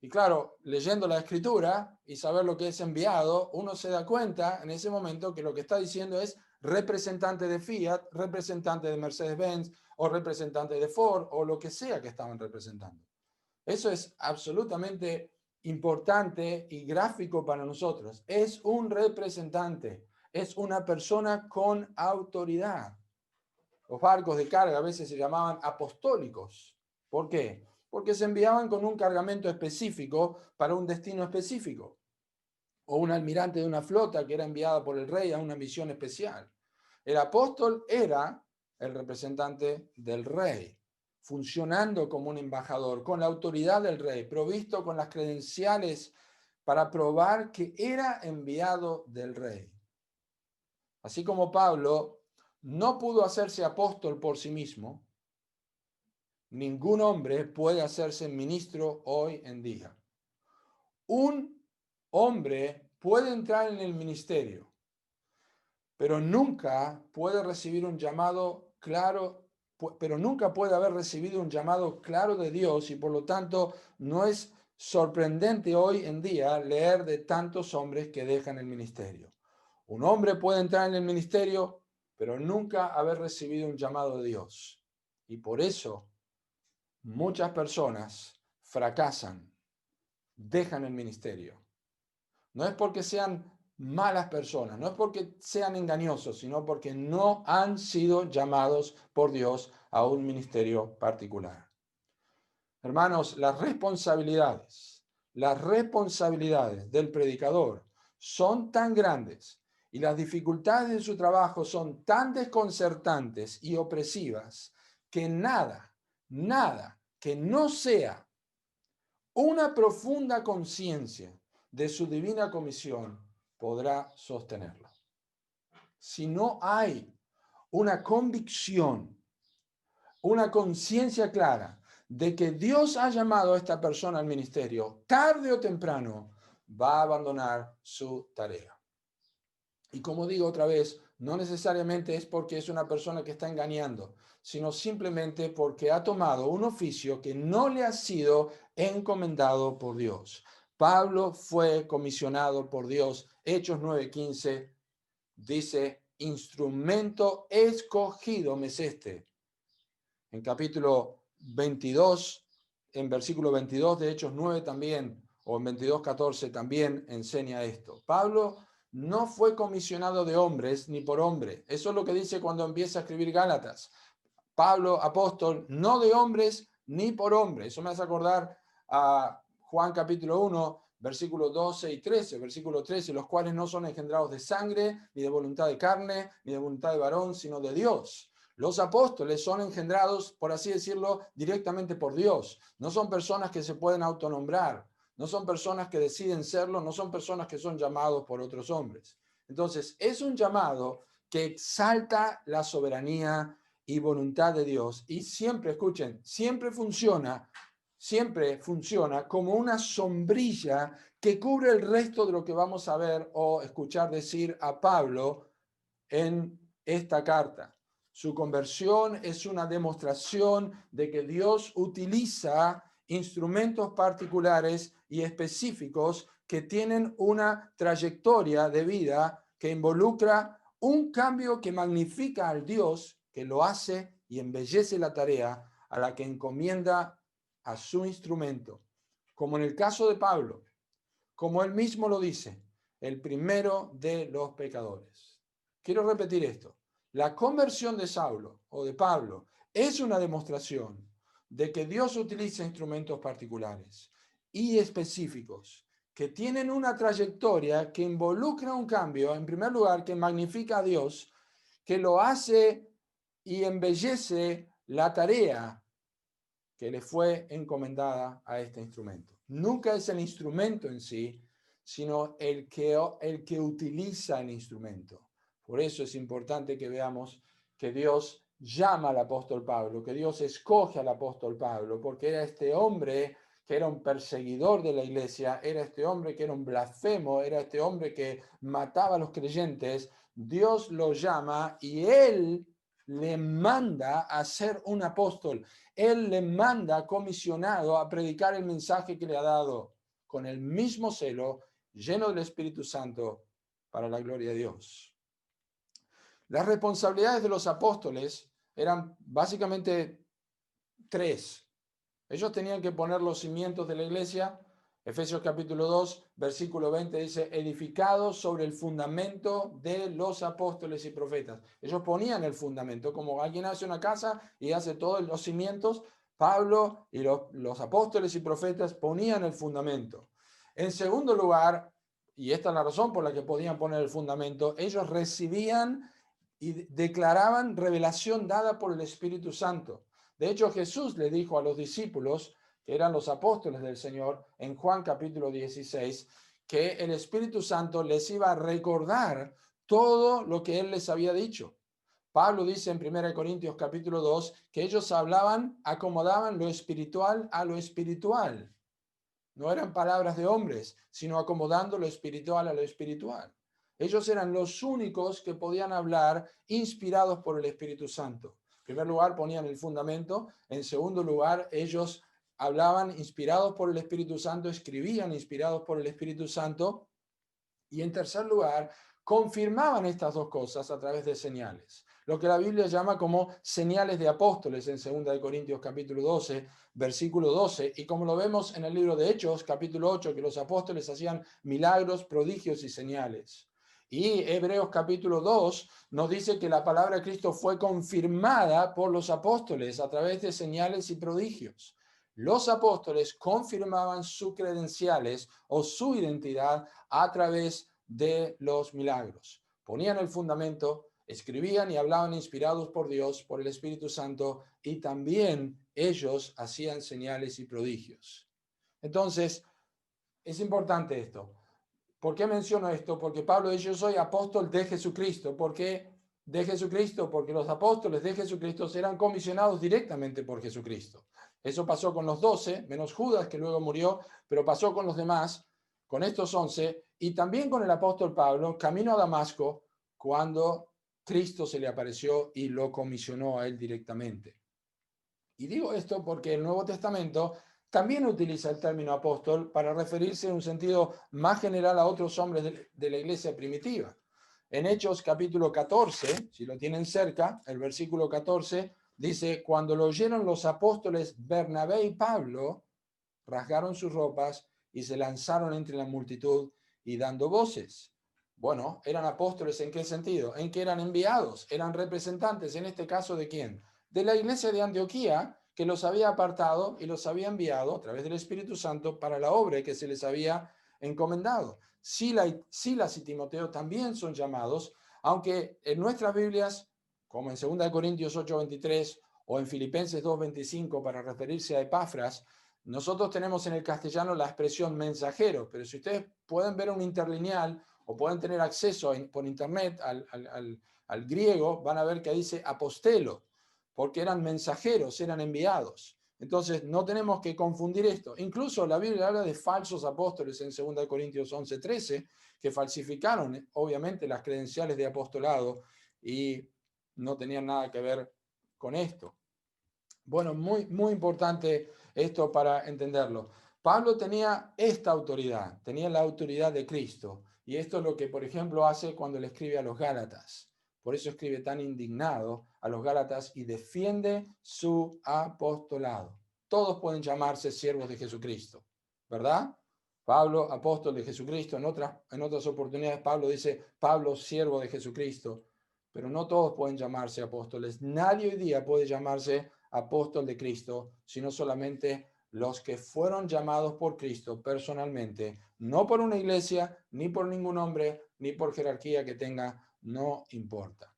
[SPEAKER 1] Y claro, leyendo la escritura y saber lo que es enviado, uno se da cuenta en ese momento que lo que está diciendo es representante de Fiat, representante de Mercedes-Benz o representante de Ford o lo que sea que estaban representando. Eso es absolutamente importante y gráfico para nosotros. Es un representante, es una persona con autoridad. Los barcos de carga a veces se llamaban apostólicos. ¿Por qué? Porque se enviaban con un cargamento específico para un destino específico. O un almirante de una flota que era enviada por el rey a una misión especial. El apóstol era el representante del rey, funcionando como un embajador, con la autoridad del rey, provisto con las credenciales para probar que era enviado del rey. Así como Pablo no pudo hacerse apóstol por sí mismo, ningún hombre puede hacerse ministro hoy en día. Un hombre puede entrar en el ministerio, pero nunca puede recibir un llamado claro, pero nunca puede haber recibido un llamado claro de Dios y por lo tanto no es sorprendente hoy en día leer de tantos hombres que dejan el ministerio. Un hombre puede entrar en el ministerio, pero nunca haber recibido un llamado de Dios. Y por eso muchas personas fracasan, dejan el ministerio. No es porque sean malas personas, no es porque sean engañosos, sino porque no han sido llamados por Dios a un ministerio particular. Hermanos, las responsabilidades del predicador son tan grandes y las dificultades de su trabajo son tan desconcertantes y opresivas que nada que no sea una profunda conciencia de su divina comisión podrá sostenerlo. Si no hay una convicción, una conciencia clara de que Dios ha llamado a esta persona al ministerio, tarde o temprano va a abandonar su tarea. Y como digo otra vez, no necesariamente es porque es una persona que está engañando, sino simplemente porque ha tomado un oficio que no le ha sido encomendado por Dios. Pablo fue comisionado por Dios. Hechos 9:15 dice, instrumento escogido me es este. En capítulo 22, en versículo 22 de Hechos 9 también, o en 22:14 también enseña esto. Pablo no fue comisionado de hombres ni por hombre. Eso es lo que dice cuando empieza a escribir Gálatas. Pablo, apóstol, no de hombres ni por hombres. Eso me hace acordar a Juan capítulo 1, versículos 12 y 13. Versículo 13, los cuales no son engendrados de sangre, ni de voluntad de carne, ni de voluntad de varón, sino de Dios. Los apóstoles son engendrados, por así decirlo, directamente por Dios. No son personas que se pueden autonombrar. No son personas que deciden serlo, no son personas que son llamados por otros hombres. Entonces, es un llamado que exalta la soberanía y voluntad de Dios. Y siempre, escuchen, siempre funciona como una sombrilla que cubre el resto de lo que vamos a ver o escuchar decir a Pablo en esta carta. Su conversión es una demostración de que Dios utiliza instrumentos particulares y específicos que tienen una trayectoria de vida que involucra un cambio que magnifica al Dios que lo hace y embellece la tarea a la que encomienda a su instrumento. Como en el caso de Pablo, como él mismo lo dice, el primero de los pecadores. Quiero repetir esto. La conversión de Saulo o de Pablo es una demostración de que Dios utiliza instrumentos particulares y específicos que tienen una trayectoria que involucra un cambio, en primer lugar, que magnifica a Dios, que lo hace y embellece la tarea que le fue encomendada a este instrumento. Nunca es el instrumento en sí, sino el que utiliza el instrumento. Por eso es importante que veamos que Dios llama al apóstol Pablo, que Dios escoge al apóstol Pablo, porque era este hombre que era un perseguidor de la iglesia, era este hombre que era un blasfemo, era este hombre que mataba a los creyentes. Dios lo llama y él le manda a ser un apóstol. Él le manda comisionado a predicar el mensaje que le ha dado con el mismo celo, lleno del Espíritu Santo, para la gloria de Dios. Las responsabilidades de los apóstoles eran básicamente tres. Ellos tenían que poner los cimientos de la iglesia. Efesios capítulo 2, versículo 20 dice, edificados sobre el fundamento de los apóstoles y profetas. Ellos ponían el fundamento, como alguien hace una casa y hace todos los cimientos. Pablo y los apóstoles y profetas ponían el fundamento. En segundo lugar, y esta es la razón por la que podían poner el fundamento, ellos recibían y declaraban revelación dada por el Espíritu Santo. De hecho, Jesús le dijo a los discípulos, que eran los apóstoles del Señor, en Juan capítulo 16, que el Espíritu Santo les iba a recordar todo lo que Él les había dicho. Pablo dice en 1 Corintios capítulo 2 que ellos acomodaban lo espiritual a lo espiritual. No eran palabras de hombres, sino acomodando lo espiritual a lo espiritual. Ellos eran los únicos que podían hablar inspirados por el Espíritu Santo. En primer lugar, ponían el fundamento. En segundo lugar, ellos hablaban inspirados por el Espíritu Santo, escribían inspirados por el Espíritu Santo. Y en tercer lugar, confirmaban estas dos cosas a través de señales. Lo que la Biblia llama como señales de apóstoles en 2 Corintios capítulo 12, versículo 12. Y como lo vemos en el libro de Hechos capítulo 8, que los apóstoles hacían milagros, prodigios y señales. Y Hebreos capítulo 2 nos dice que la palabra de Cristo fue confirmada por los apóstoles a través de señales y prodigios. Los apóstoles confirmaban sus credenciales o su identidad a través de los milagros. Ponían el fundamento, escribían y hablaban inspirados por Dios, por el Espíritu Santo, y también ellos hacían señales y prodigios. Entonces, es importante esto. ¿Por qué menciono esto? Porque Pablo dice, yo soy apóstol de Jesucristo. ¿Por qué de Jesucristo? Porque los apóstoles de Jesucristo eran comisionados directamente por Jesucristo. Eso pasó con los 12, menos Judas, que luego murió, pero pasó con los demás, con estos 11, y también con el apóstol Pablo, camino a Damasco, cuando Cristo se le apareció y lo comisionó a él directamente. Y digo esto porque el Nuevo Testamento también utiliza el término apóstol para referirse en un sentido más general a otros hombres de la iglesia primitiva. En Hechos capítulo 14, si lo tienen cerca, el versículo 14 dice, cuando lo oyeron los apóstoles Bernabé y Pablo, rasgaron sus ropas y se lanzaron entre la multitud y dando voces. Bueno, eran apóstoles ¿en qué sentido? En que eran enviados, eran representantes, en este caso ¿de quién? De la iglesia de Antioquía, que los había apartado y los había enviado a través del Espíritu Santo para la obra que se les había encomendado. Silas y Timoteo también son llamados, aunque en nuestras Biblias, como en 2 Corintios 8:23 o en Filipenses 2:25 para referirse a Epafras, nosotros tenemos en el castellano la expresión mensajero, pero si ustedes pueden ver un interlineal o pueden tener acceso por internet al griego, van a ver que dice apostelo, porque eran mensajeros, eran enviados. Entonces, no tenemos que confundir esto. Incluso la Biblia habla de falsos apóstoles en 2 Corintios 11:13, que falsificaron, obviamente, las credenciales de apostolado y no tenían nada que ver con esto. Bueno, muy, muy importante esto para entenderlo. Pablo tenía esta autoridad, tenía la autoridad de Cristo. Y esto es lo que, por ejemplo, hace cuando le escribe a los Gálatas. Por eso escribe tan indignado a los Gálatas y defiende su apostolado. Todos pueden llamarse siervos de Jesucristo, ¿verdad? Pablo, apóstol de Jesucristo. En otras oportunidades Pablo dice, Pablo, siervo de Jesucristo. Pero no todos pueden llamarse apóstoles. Nadie hoy día puede llamarse apóstol de Cristo, sino solamente los que fueron llamados por Cristo personalmente, no por una iglesia, ni por ningún hombre, ni por jerarquía que tenga, no importa.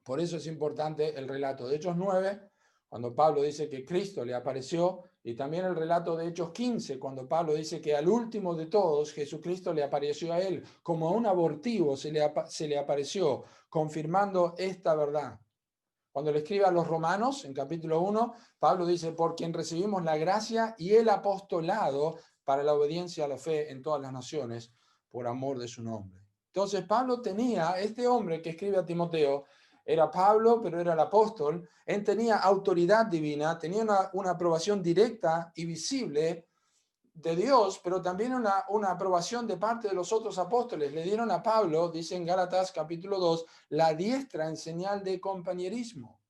[SPEAKER 1] Por eso es importante el relato de Hechos 9, cuando Pablo dice que Cristo le apareció, y también el relato de Hechos 15, cuando Pablo dice que al último de todos, Jesucristo le apareció a él, como a un abortivo se le apareció, confirmando esta verdad. Cuando le escribe a los Romanos, en capítulo 1, Pablo dice, por quien recibimos la gracia y el apostolado para la obediencia a la fe en todas las naciones, por amor de su nombre. Entonces Pablo tenía, este hombre que escribe a Timoteo, era Pablo, pero era el apóstol, él tenía autoridad divina, tenía una aprobación directa y visible de Dios, pero también una aprobación de parte de los otros apóstoles. Le dieron a Pablo, dice en Gálatas capítulo 2, la diestra en señal de compañerismo.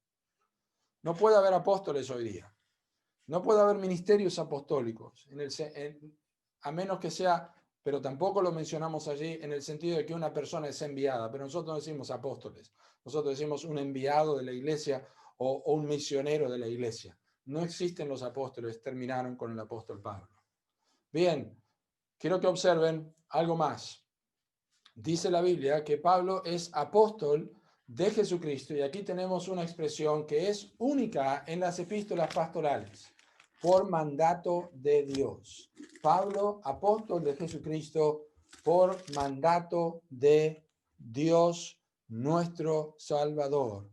[SPEAKER 1] No puede haber apóstoles hoy día. No puede haber ministerios apostólicos, a menos que sea, pero tampoco lo mencionamos allí en el sentido de que una persona es enviada, pero nosotros no decimos apóstoles, nosotros decimos un enviado de la iglesia o un misionero de la iglesia. No existen los apóstoles, terminaron con el apóstol Pablo. Bien, quiero que observen algo más. Dice la Biblia que Pablo es apóstol de Jesucristo y aquí tenemos una expresión que es única en las epístolas pastorales, por mandato de Dios. Pablo, apóstol de Jesucristo, por mandato de Dios nuestro Salvador.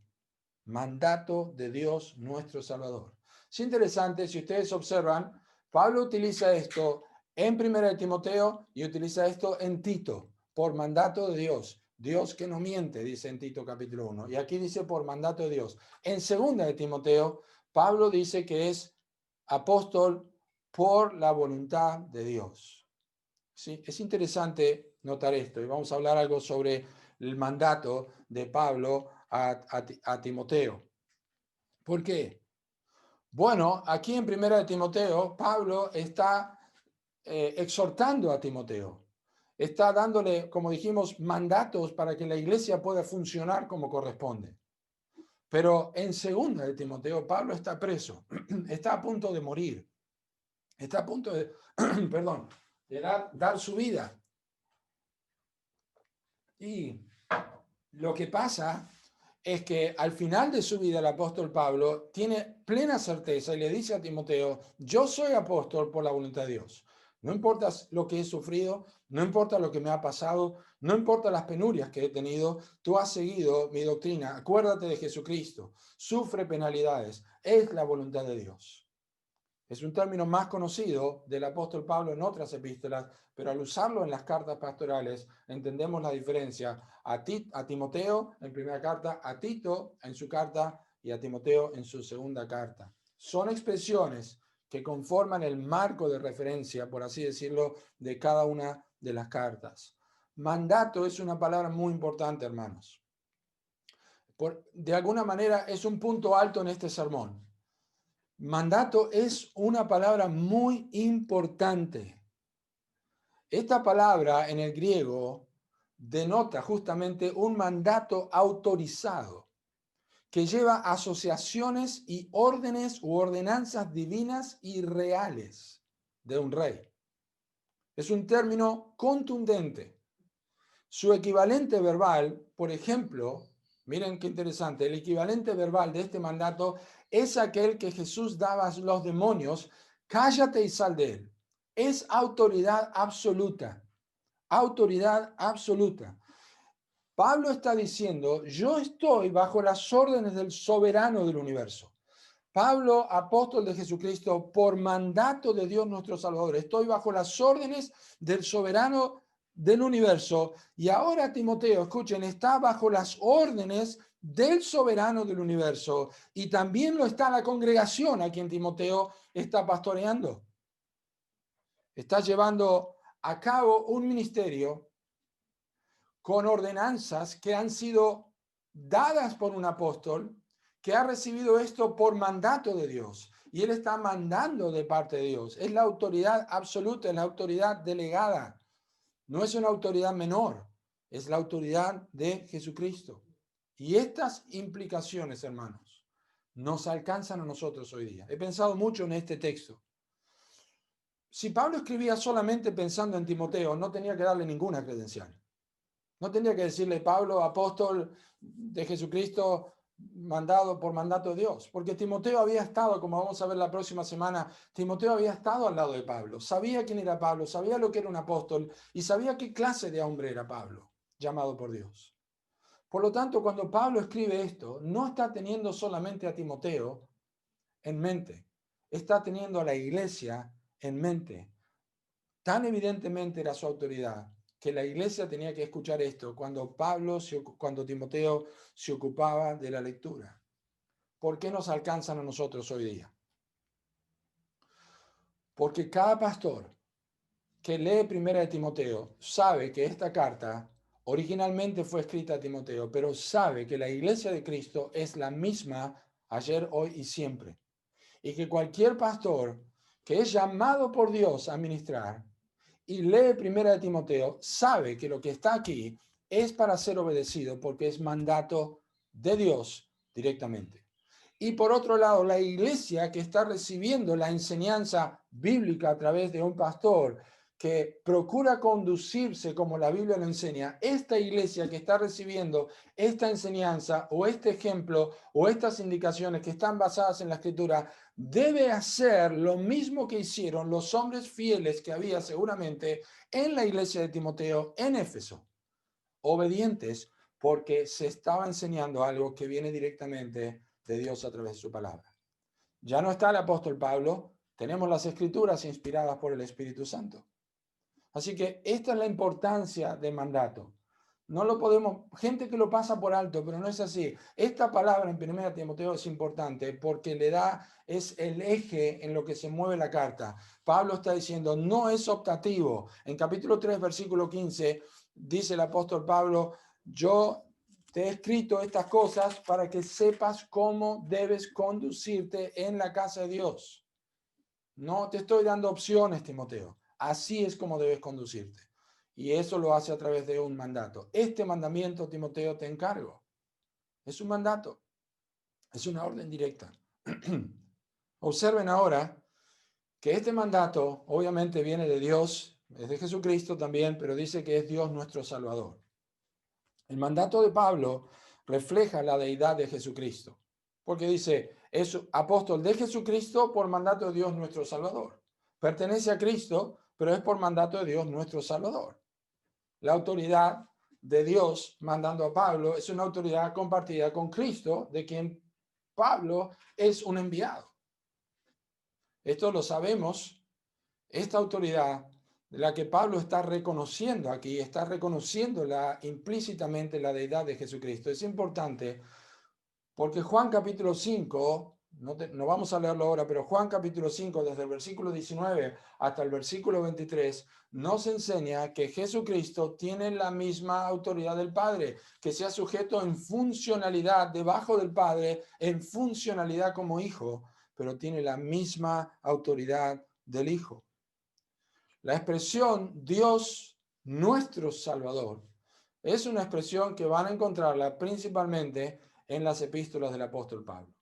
[SPEAKER 1] Mandato de Dios nuestro Salvador. Es interesante, si ustedes observan, Pablo utiliza esto en 1 Timoteo y utiliza esto en Tito, por mandato de Dios. Dios que no miente, dice en Tito capítulo 1. Y aquí dice por mandato de Dios. En 2 Timoteo, Pablo dice que es apóstol por la voluntad de Dios. ¿Sí? Es interesante notar esto y vamos a hablar algo sobre el mandato de Pablo a Timoteo. ¿Por qué? Bueno, aquí en 1 Timoteo, Pablo está exhortando a Timoteo. Está dándole, como dijimos, mandatos para que la iglesia pueda funcionar como corresponde. Pero en 2 Timoteo, Pablo está preso, está a punto de morir, está a punto de, perdón, de dar su vida. Y lo que pasa es que al final de su vida el apóstol Pablo tiene plena certeza y le dice a Timoteo, yo soy apóstol por la voluntad de Dios. No importa lo que he sufrido, no importa lo que me ha pasado, no importa las penurias que he tenido, tú has seguido mi doctrina. Acuérdate de Jesucristo, sufre penalidades, es la voluntad de Dios. Es un término más conocido del apóstol Pablo en otras epístolas, pero al usarlo en las cartas pastorales entendemos la diferencia a Timoteo en primera carta, a Tito en su carta y a Timoteo en su segunda carta. Son expresiones que conforman el marco de referencia, por así decirlo, de cada una de las cartas. Mandato es una palabra muy importante, hermanos. De alguna manera es un punto alto en este sermón. Mandato es una palabra muy importante. Esta palabra en el griego denota justamente un mandato autorizado que lleva asociaciones y órdenes u ordenanzas divinas y reales de un rey. Es un término contundente. Su equivalente verbal, por ejemplo, miren qué interesante, el equivalente verbal de este mandato es aquel que Jesús daba a los demonios, cállate y sal de él. Es autoridad absoluta, autoridad absoluta. Pablo está diciendo, yo estoy bajo las órdenes del soberano del universo. Pablo, apóstol de Jesucristo, por mandato de Dios nuestro Salvador, estoy bajo las órdenes del soberano del universo. Y ahora Timoteo, escuchen, está bajo las órdenes del soberano del universo. Y también lo está la congregación a quien Timoteo está pastoreando. Está llevando a cabo un ministerio con ordenanzas que han sido dadas por un apóstol que ha recibido esto por mandato de Dios. y él está mandando de parte de Dios. Es la autoridad absoluta, es la autoridad delegada. No es una autoridad menor, es la autoridad de Jesucristo. Y estas implicaciones, hermanos, nos alcanzan a nosotros hoy día. He pensado mucho en este texto. Si Pablo escribía solamente pensando en Timoteo, no tenía que darle ninguna credencial. No tendría que decirle Pablo, apóstol de Jesucristo, mandado por mandato de Dios, porque Timoteo había estado, como vamos a ver la próxima semana, Timoteo había estado al lado de Pablo, sabía quién era Pablo, sabía lo que era un apóstol y sabía qué clase de hombre era Pablo, llamado por Dios. Por lo tanto, cuando Pablo escribe esto, no está teniendo solamente a Timoteo en mente, está teniendo a la iglesia en mente. Tan evidentemente era su autoridad que la iglesia tenía que escuchar esto cuando Timoteo se ocupaba de la lectura. ¿Por qué nos alcanzan a nosotros hoy día? Porque cada pastor que lee Primera de Timoteo sabe que esta carta originalmente fue escrita a Timoteo, pero sabe que la iglesia de Cristo es la misma ayer, hoy y siempre. Y que cualquier pastor que es llamado por Dios a ministrar y lee Primera de Timoteo, sabe que lo que está aquí es para ser obedecido porque es mandato de Dios directamente. Y por otro lado, la iglesia que está recibiendo la enseñanza bíblica a través de un pastor que procura conducirse como la Biblia lo enseña, esta iglesia que está recibiendo esta enseñanza o este ejemplo o estas indicaciones que están basadas en la Escritura, debe hacer lo mismo que hicieron los hombres fieles que había seguramente en la iglesia de Timoteo en Éfeso, obedientes porque se estaba enseñando algo que viene directamente de Dios a través de su palabra. Ya no está el apóstol Pablo, tenemos las escrituras inspiradas por el Espíritu Santo. Así que esta es la importancia del mandato. No lo podemos, gente que lo pasa por alto, pero no es así. Esta palabra en 1 Timoteo es importante porque es el eje en lo que se mueve la carta. Pablo está diciendo, no es optativo. En capítulo 3, versículo 15, dice el apóstol Pablo, yo te he escrito estas cosas para que sepas cómo debes conducirte en la casa de Dios. No te estoy dando opciones, Timoteo. Así es como debes conducirte. Y eso lo hace a través de un mandato. Este mandamiento, Timoteo, te encargo. Es un mandato. Es una orden directa. Observen ahora que este mandato obviamente viene de Dios, es de Jesucristo también, pero dice que es Dios nuestro Salvador. El mandato de Pablo refleja la deidad de Jesucristo, porque dice, es apóstol de Jesucristo por mandato de Dios nuestro Salvador. Pertenece a Cristo, pero es por mandato de Dios nuestro Salvador. La autoridad de Dios mandando a Pablo es una autoridad compartida con Cristo, de quien Pablo es un enviado. Esto lo sabemos, esta autoridad de la que Pablo está reconociendo aquí, está reconociendo implícitamente la deidad de Jesucristo. Es importante porque Juan capítulo 5, no vamos a leerlo ahora, pero Juan capítulo 5, desde el versículo 19 hasta el versículo 23, nos enseña que Jesucristo tiene la misma autoridad del Padre, que sea sujeto en funcionalidad debajo del Padre, en funcionalidad como hijo, pero tiene la misma autoridad del Hijo. La expresión Dios nuestro Salvador es una expresión que van a encontrarla principalmente en las epístolas del apóstol Pablo.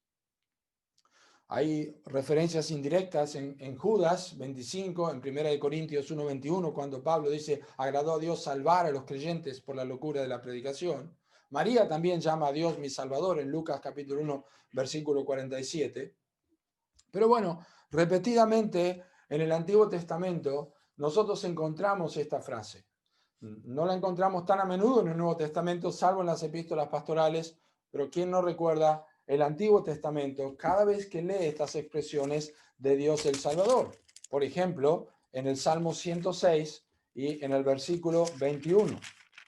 [SPEAKER 1] Hay referencias indirectas en Judas 25, en 1 Corintios 1:21, cuando Pablo dice, agradó a Dios salvar a los creyentes por la locura de la predicación. María también llama a Dios mi Salvador en Lucas capítulo 1, versículo 47. Pero bueno, repetidamente en el Antiguo Testamento nosotros encontramos esta frase. No la encontramos tan a menudo en el Nuevo Testamento, salvo en las epístolas pastorales, pero ¿quién no recuerda el Antiguo Testamento cada vez que lee estas expresiones de Dios el Salvador? Por ejemplo, en el Salmo 106 y en el versículo 21.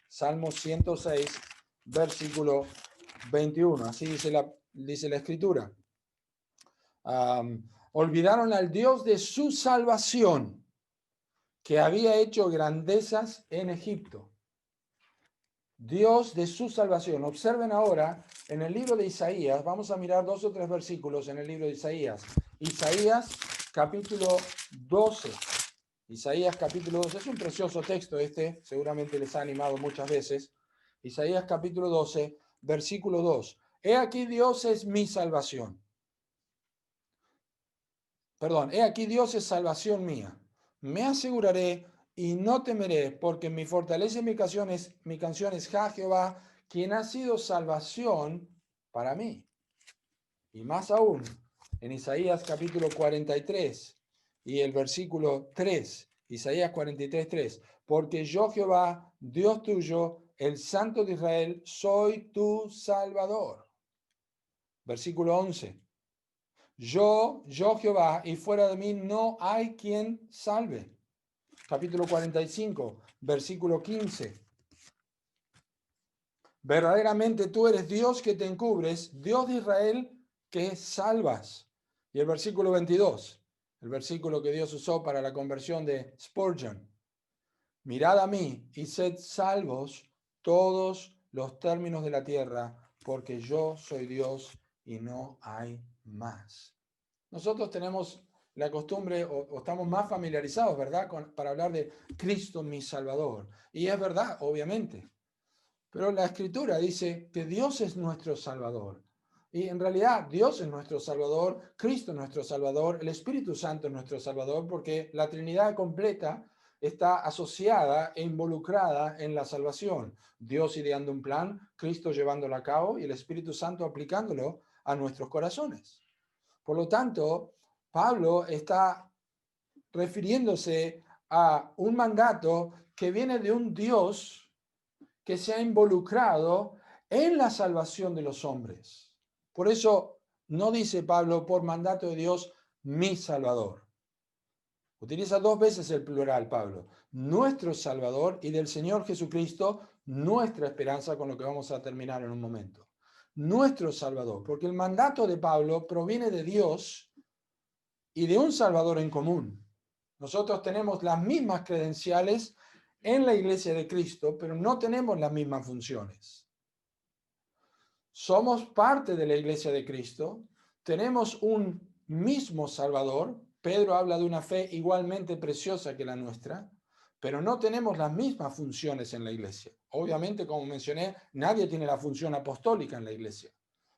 [SPEAKER 1] Salmo 106, versículo 21. Así dice la Escritura. Olvidaron al Dios de su salvación, que había hecho grandezas en Egipto. Dios de su salvación. Observen ahora en el libro de Isaías, vamos a mirar 2 o 3 versículos en el libro de Isaías. Isaías capítulo 12. Isaías capítulo 12, es un precioso texto este, seguramente les ha animado muchas veces. Isaías capítulo 12, versículo 2. He aquí Dios es mi salvación. Perdón, he aquí Dios es salvación mía. Me aseguraré y no temeré, porque mi fortaleza y mi canción es Jehová, quien ha sido salvación para mí. Y más aún, en Isaías capítulo 43 y el versículo 3, Isaías 43, 3, porque yo Jehová, Dios tuyo, el Santo de Israel, soy tu Salvador. Versículo 11. Yo Jehová, y fuera de mí no hay quien salve. Capítulo 45, versículo 15. Verdaderamente tú eres Dios que te encubres, Dios de Israel que salvas. Y el versículo 22, el versículo que Dios usó para la conversión de Spurgeon. Mirad a mí y sed salvos todos los términos de la tierra, porque yo soy Dios y no hay más. Nosotros tenemos la costumbre o estamos más familiarizados, ¿verdad?, para hablar de Cristo mi Salvador. Y es verdad, obviamente. Pero la Escritura dice que Dios es nuestro Salvador. Y en realidad Dios es nuestro Salvador, Cristo es nuestro Salvador, el Espíritu Santo es nuestro Salvador, porque la Trinidad completa está asociada e involucrada en la salvación. Dios ideando un plan, Cristo llevándolo a cabo y el Espíritu Santo aplicándolo a nuestros corazones. Por lo tanto, Pablo está refiriéndose a un mandato que viene de un Dios que se ha involucrado en la salvación de los hombres. Por eso no dice Pablo, por mandato de Dios, mi Salvador. Utiliza 2 veces el plural, Pablo. Nuestro Salvador, y del Señor Jesucristo, nuestra esperanza, con lo que vamos a terminar en un momento. Nuestro Salvador, porque el mandato de Pablo proviene de Dios y de un Salvador en común. Nosotros tenemos las mismas credenciales en la iglesia de Cristo, pero no tenemos las mismas funciones. Somos parte de la iglesia de Cristo, tenemos un mismo Salvador. Pedro habla de una fe igualmente preciosa que la nuestra, pero no tenemos las mismas funciones en la iglesia. Obviamente, como mencioné, nadie tiene la función apostólica en la iglesia,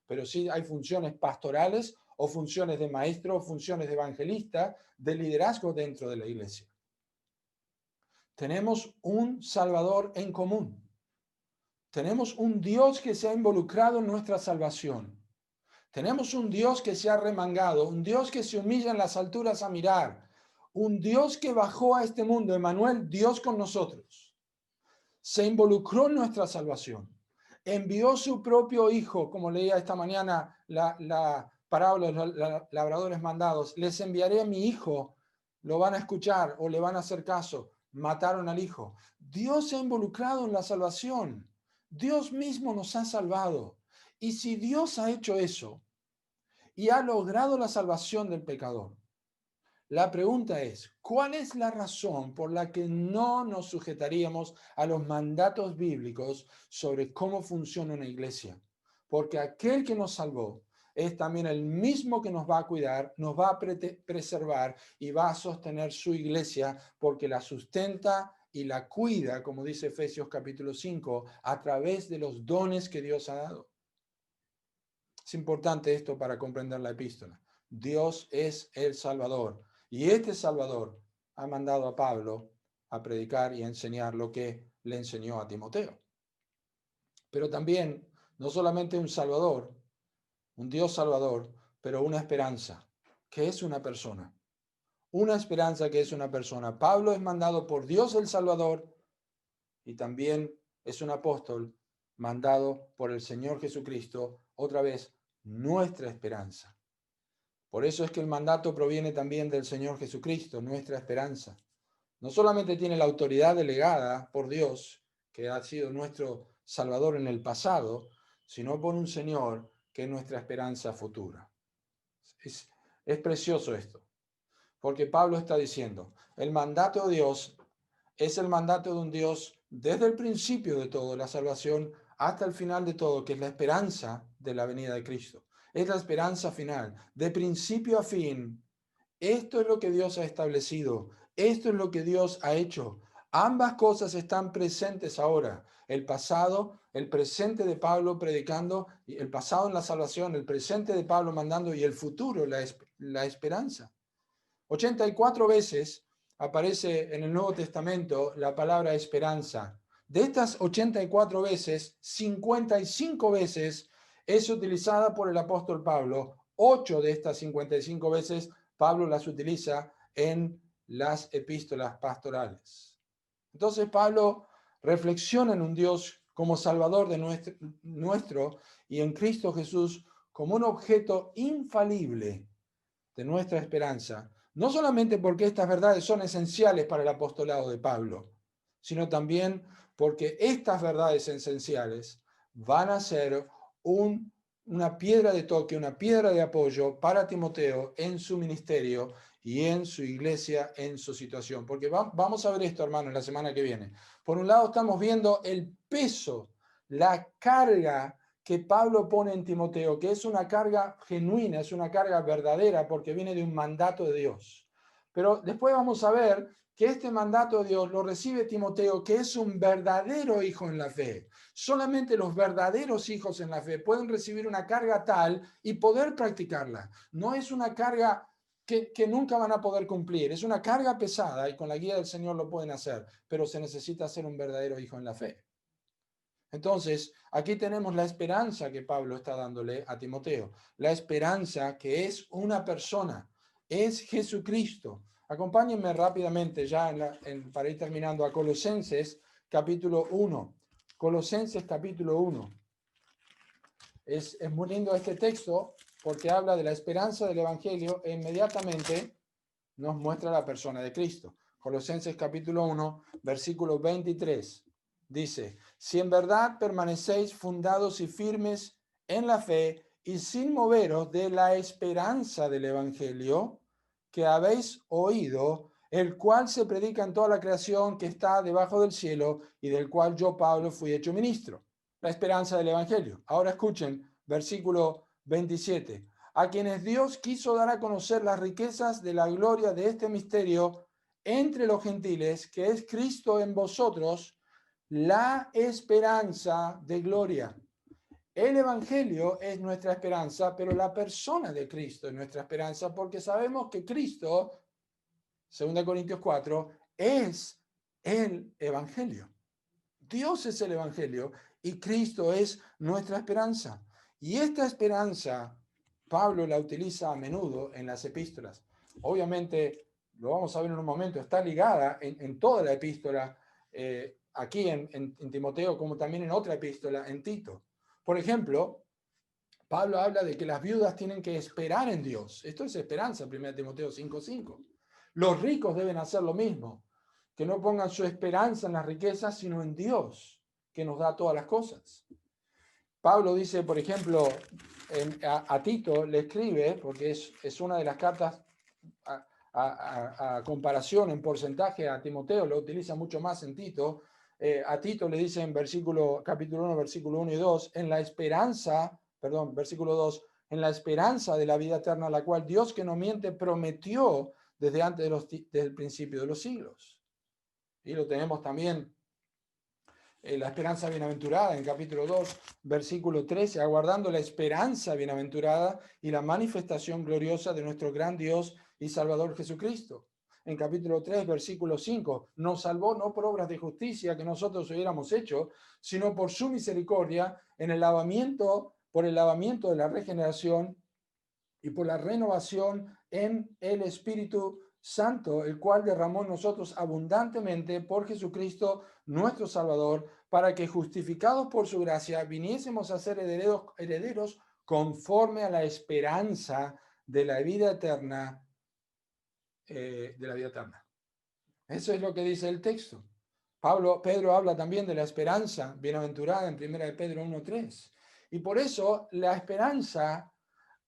[SPEAKER 1] pero sí hay funciones pastorales o funciones de maestro o funciones de evangelista, de liderazgo dentro de la iglesia. Tenemos un Salvador en común. Tenemos un Dios que se ha involucrado en nuestra salvación. Tenemos un Dios que se ha remangado, un Dios que se humilla en las alturas a mirar, un Dios que bajó a este mundo, Emmanuel, Dios con nosotros. Se involucró en nuestra salvación. Envió su propio Hijo, como leía esta mañana la parábola de los labradores mandados. Les enviaré a mi Hijo, lo van a escuchar o le van a hacer caso. Mataron al Hijo. Dios se ha involucrado en la salvación. Dios mismo nos ha salvado. Y si Dios ha hecho eso y ha logrado la salvación del pecador, la pregunta es, ¿cuál es la razón por la que no nos sujetaríamos a los mandatos bíblicos sobre cómo funciona una iglesia? Porque aquel que nos salvó es también el mismo que nos va a cuidar, nos va a preservar y va a sostener su iglesia porque la sustenta y la cuida, como dice Efesios capítulo 5, a través de los dones que Dios ha dado. Es importante esto para comprender la epístola. Dios es el Salvador. Y este Salvador ha mandado a Pablo a predicar y a enseñar lo que le enseñó a Timoteo. Pero también, no solamente un Salvador, un Dios Salvador, pero una esperanza, que es una persona. Una esperanza que es una persona. Pablo es mandado por Dios el Salvador y también es un apóstol mandado por el Señor Jesucristo, otra vez, nuestra esperanza. Por eso es que el mandato proviene también del Señor Jesucristo, nuestra esperanza. No solamente tiene la autoridad delegada por Dios, que ha sido nuestro Salvador en el pasado, sino por un Señor que es nuestra esperanza futura. Es precioso esto, porque Pablo está diciendo, el mandato de Dios es el mandato de un Dios desde el principio de todo, la salvación, hasta el final de todo, que es la esperanza de la venida de Cristo. Es la esperanza final, de principio a fin. Esto es lo que Dios ha establecido. Esto es lo que Dios ha hecho. Ambas cosas están presentes ahora. El pasado, el presente de Pablo predicando, el pasado en la salvación, el presente de Pablo mandando y el futuro, la esperanza. 84 veces aparece en el Nuevo Testamento la palabra esperanza. De estas 84 veces, 55 veces es utilizada por el apóstol Pablo. 8 de estas 55 veces Pablo las utiliza en las epístolas pastorales. Entonces Pablo reflexiona en un Dios como Salvador de nuestro y en Cristo Jesús como un objeto infalible de nuestra esperanza, no solamente porque estas verdades son esenciales para el apostolado de Pablo, sino también porque estas verdades esenciales van a ser una piedra de toque, una piedra de apoyo para Timoteo en su ministerio y en su iglesia, en su situación. Porque vamos a ver esto, hermano, en la semana que viene. Por un lado estamos viendo el peso, la carga que Pablo pone en Timoteo, que es una carga genuina, es una carga verdadera, porque viene de un mandato de Dios. Pero después vamos a ver que este mandato de Dios lo recibe Timoteo, que es un verdadero hijo en la fe. Solamente los verdaderos hijos en la fe pueden recibir una carga tal y poder practicarla. No es una carga que nunca van a poder cumplir. Es una carga pesada y con la guía del Señor lo pueden hacer, pero se necesita ser un verdadero hijo en la fe. Entonces, aquí tenemos la esperanza que Pablo está dándole a Timoteo. La esperanza que es una persona, es Jesucristo. Acompáñenme rápidamente ya para ir terminando a Colosenses capítulo 1. Colosenses capítulo 1. Es muy lindo este texto porque habla de la esperanza del Evangelio e inmediatamente nos muestra la persona de Cristo. Colosenses capítulo 1, versículo 23. Dice, si en verdad permanecéis fundados y firmes en la fe y sin moveros de la esperanza del Evangelio que habéis oído, el cual se predica en toda la creación que está debajo del cielo y del cual yo, Pablo, fui hecho ministro. La esperanza del Evangelio. Ahora escuchen, versículo 27. A quienes Dios quiso dar a conocer las riquezas de la gloria de este misterio entre los gentiles, que es Cristo en vosotros, la esperanza de gloria. El Evangelio es nuestra esperanza, pero la persona de Cristo es nuestra esperanza, porque sabemos que Cristo, 2 Corintios 4, es el Evangelio. Dios es el Evangelio y Cristo es nuestra esperanza. Y esta esperanza, Pablo la utiliza a menudo en las epístolas. Obviamente, lo vamos a ver en un momento, está ligada en toda la epístola, aquí en Timoteo, como también en otra epístola, en Tito. Por ejemplo, Pablo habla de que las viudas tienen que esperar en Dios. Esto es esperanza, 1 Timoteo 5:5. Los ricos deben hacer lo mismo, que no pongan su esperanza en las riquezas, sino en Dios, que nos da todas las cosas. Pablo dice, por ejemplo, a Tito le escribe, porque es una de las cartas a comparación en porcentaje a Timoteo, lo utiliza mucho más en Tito. A Tito le dice en capítulo 1, versículo 1 y 2, versículo 2, en la esperanza de la vida eterna, la cual Dios que no miente prometió desde antes del principio de los siglos. Y lo tenemos también la esperanza bienaventurada en capítulo 2, versículo 13, aguardando la esperanza bienaventurada y la manifestación gloriosa de nuestro gran Dios y Salvador Jesucristo. En capítulo 3, versículo 5, nos salvó no por obras de justicia que nosotros hubiéramos hecho, sino por su misericordia por el lavamiento de la regeneración y por la renovación en el Espíritu Santo, el cual derramó en nosotros abundantemente por Jesucristo nuestro Salvador, para que justificados por su gracia viniésemos a ser herederos conforme a la esperanza de la vida eterna. Eso es lo que dice el texto. Pedro habla también de la esperanza bienaventurada en 1 de Pedro 1:3. Y por eso la esperanza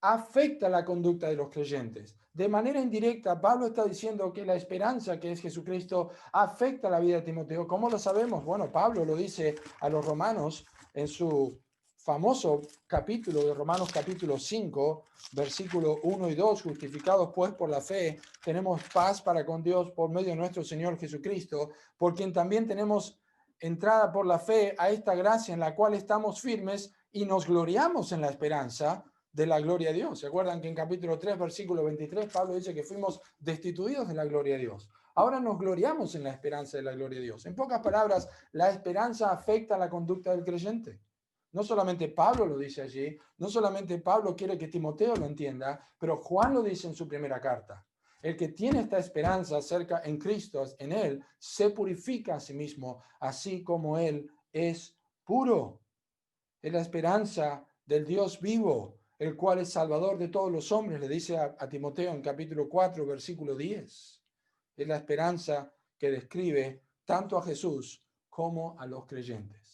[SPEAKER 1] afecta la conducta de los creyentes. De manera indirecta, Pablo está diciendo que la esperanza que es Jesucristo afecta la vida de Timoteo. ¿Cómo lo sabemos? Bueno, Pablo lo dice a los romanos en su famoso capítulo de Romanos capítulo 5, versículo 1 y 2, justificados pues por la fe, tenemos paz para con Dios por medio de nuestro Señor Jesucristo, por quien también tenemos entrada por la fe a esta gracia en la cual estamos firmes y nos gloriamos en la esperanza de la gloria de Dios. ¿Se acuerdan que en capítulo 3, versículo 23, Pablo dice que fuimos destituidos de la gloria de Dios? Ahora nos gloriamos en la esperanza de la gloria de Dios. En pocas palabras, la esperanza afecta la conducta del creyente. No solamente Pablo lo dice allí, no solamente Pablo quiere que Timoteo lo entienda, pero Juan lo dice en su primera carta. El que tiene esta esperanza acerca en Cristo, en él, se purifica a sí mismo, así como él es puro. Es la esperanza del Dios vivo, el cual es salvador de todos los hombres, le dice a Timoteo en capítulo 4, versículo 10. Es la esperanza que describe tanto a Jesús como a los creyentes.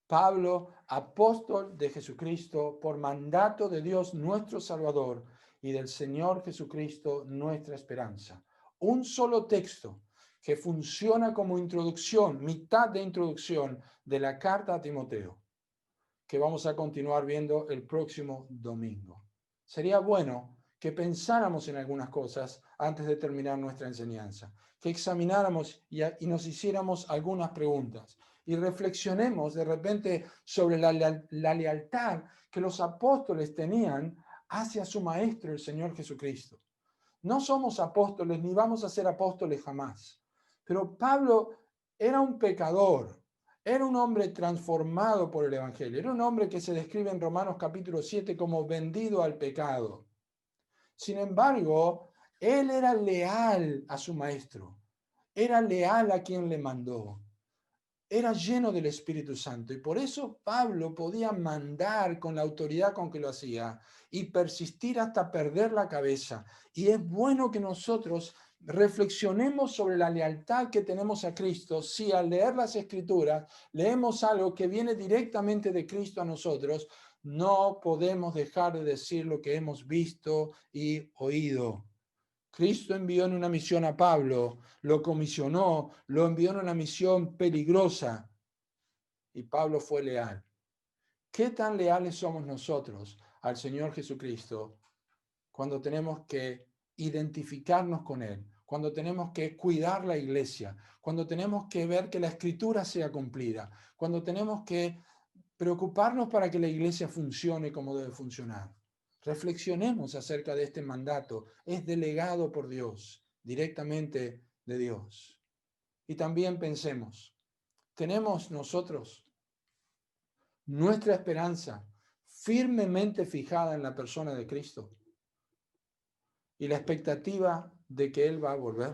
[SPEAKER 1] Pablo, apóstol de Jesucristo, por mandato de Dios nuestro Salvador y del Señor Jesucristo nuestra esperanza. Un solo texto que funciona como introducción, mitad de introducción de la carta a Timoteo, que vamos a continuar viendo el próximo domingo. Sería bueno que pensáramos en algunas cosas antes de terminar nuestra enseñanza, que examináramos y nos hiciéramos algunas preguntas y reflexionemos de repente sobre la lealtad que los apóstoles tenían hacia su Maestro, el Señor Jesucristo. No somos apóstoles ni vamos a ser apóstoles jamás, pero Pablo era un pecador, era un hombre transformado por el Evangelio, era un hombre que se describe en Romanos capítulo 7 como vendido al pecado. Sin embargo, él era leal a su Maestro, era leal a quien le mandó. Era lleno del Espíritu Santo y por eso Pablo podía mandar con la autoridad con que lo hacía y persistir hasta perder la cabeza. Y es bueno que nosotros reflexionemos sobre la lealtad que tenemos a Cristo si al leer las Escrituras leemos algo que viene directamente de Cristo a nosotros. No podemos dejar de decir lo que hemos visto y oído. Cristo envió en una misión a Pablo, lo comisionó, lo envió en una misión peligrosa y Pablo fue leal. ¿Qué tan leales somos nosotros al Señor Jesucristo cuando tenemos que identificarnos con Él, cuando tenemos que cuidar la iglesia, cuando tenemos que ver que la Escritura sea cumplida, cuando tenemos que preocuparnos para que la iglesia funcione como debe funcionar? Reflexionemos acerca de este mandato. Es delegado por Dios, directamente de Dios. Y también pensemos, ¿tenemos nosotros nuestra esperanza firmemente fijada en la persona de Cristo y la expectativa de que Él va a volver?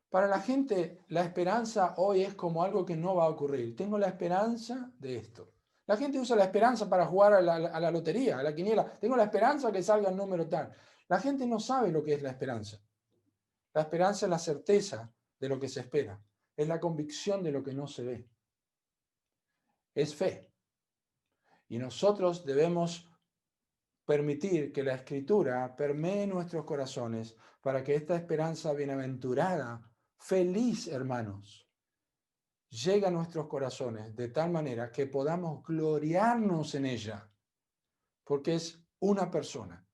[SPEAKER 1] Para la gente, la esperanza hoy es como algo que no va a ocurrir. Tengo la esperanza de esto. La gente usa la esperanza para jugar a la lotería, a la quiniela. Tengo la esperanza que salga el número tal. La gente no sabe lo que es la esperanza. La esperanza es la certeza de lo que se espera. Es la convicción de lo que no se ve. Es fe. Y nosotros debemos permitir que la Escritura permee nuestros corazones para que esta esperanza bienaventurada, feliz, hermanos, llega a nuestros corazones de tal manera que podamos gloriarnos en ella, porque es una persona,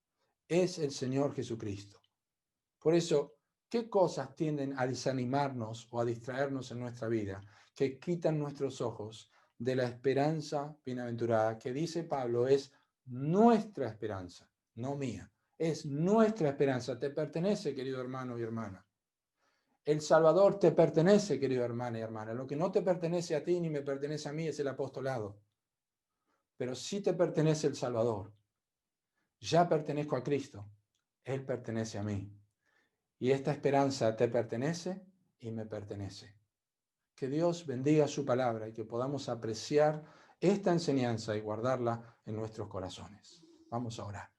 [SPEAKER 1] es el Señor Jesucristo. Por eso, ¿qué cosas tienden a desanimarnos o a distraernos en nuestra vida que quitan nuestros ojos de la esperanza bienaventurada que dice Pablo es nuestra esperanza, no mía? Es nuestra esperanza, te pertenece, querido hermano y hermana. El Salvador te pertenece, querido hermano y hermana. Lo que no te pertenece a ti ni me pertenece a mí es el apostolado. Pero sí te pertenece el Salvador. Ya pertenezco a Cristo. Él pertenece a mí. Y esta esperanza te pertenece y me pertenece. Que Dios bendiga su palabra y que podamos apreciar esta enseñanza y guardarla en nuestros corazones. Vamos a orar.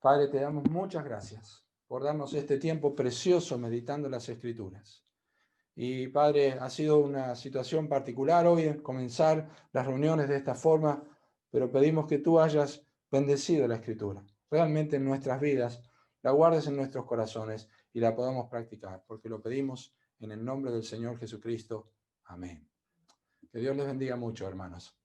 [SPEAKER 1] Padre, te damos muchas gracias por darnos este tiempo precioso meditando las Escrituras. Y Padre, ha sido una situación particular hoy comenzar las reuniones de esta forma, pero pedimos que tú hayas bendecido la Escritura, realmente en nuestras vidas, la guardes en nuestros corazones y la podamos practicar, porque lo pedimos en el nombre del Señor Jesucristo. Amén. Que Dios les bendiga mucho, hermanos.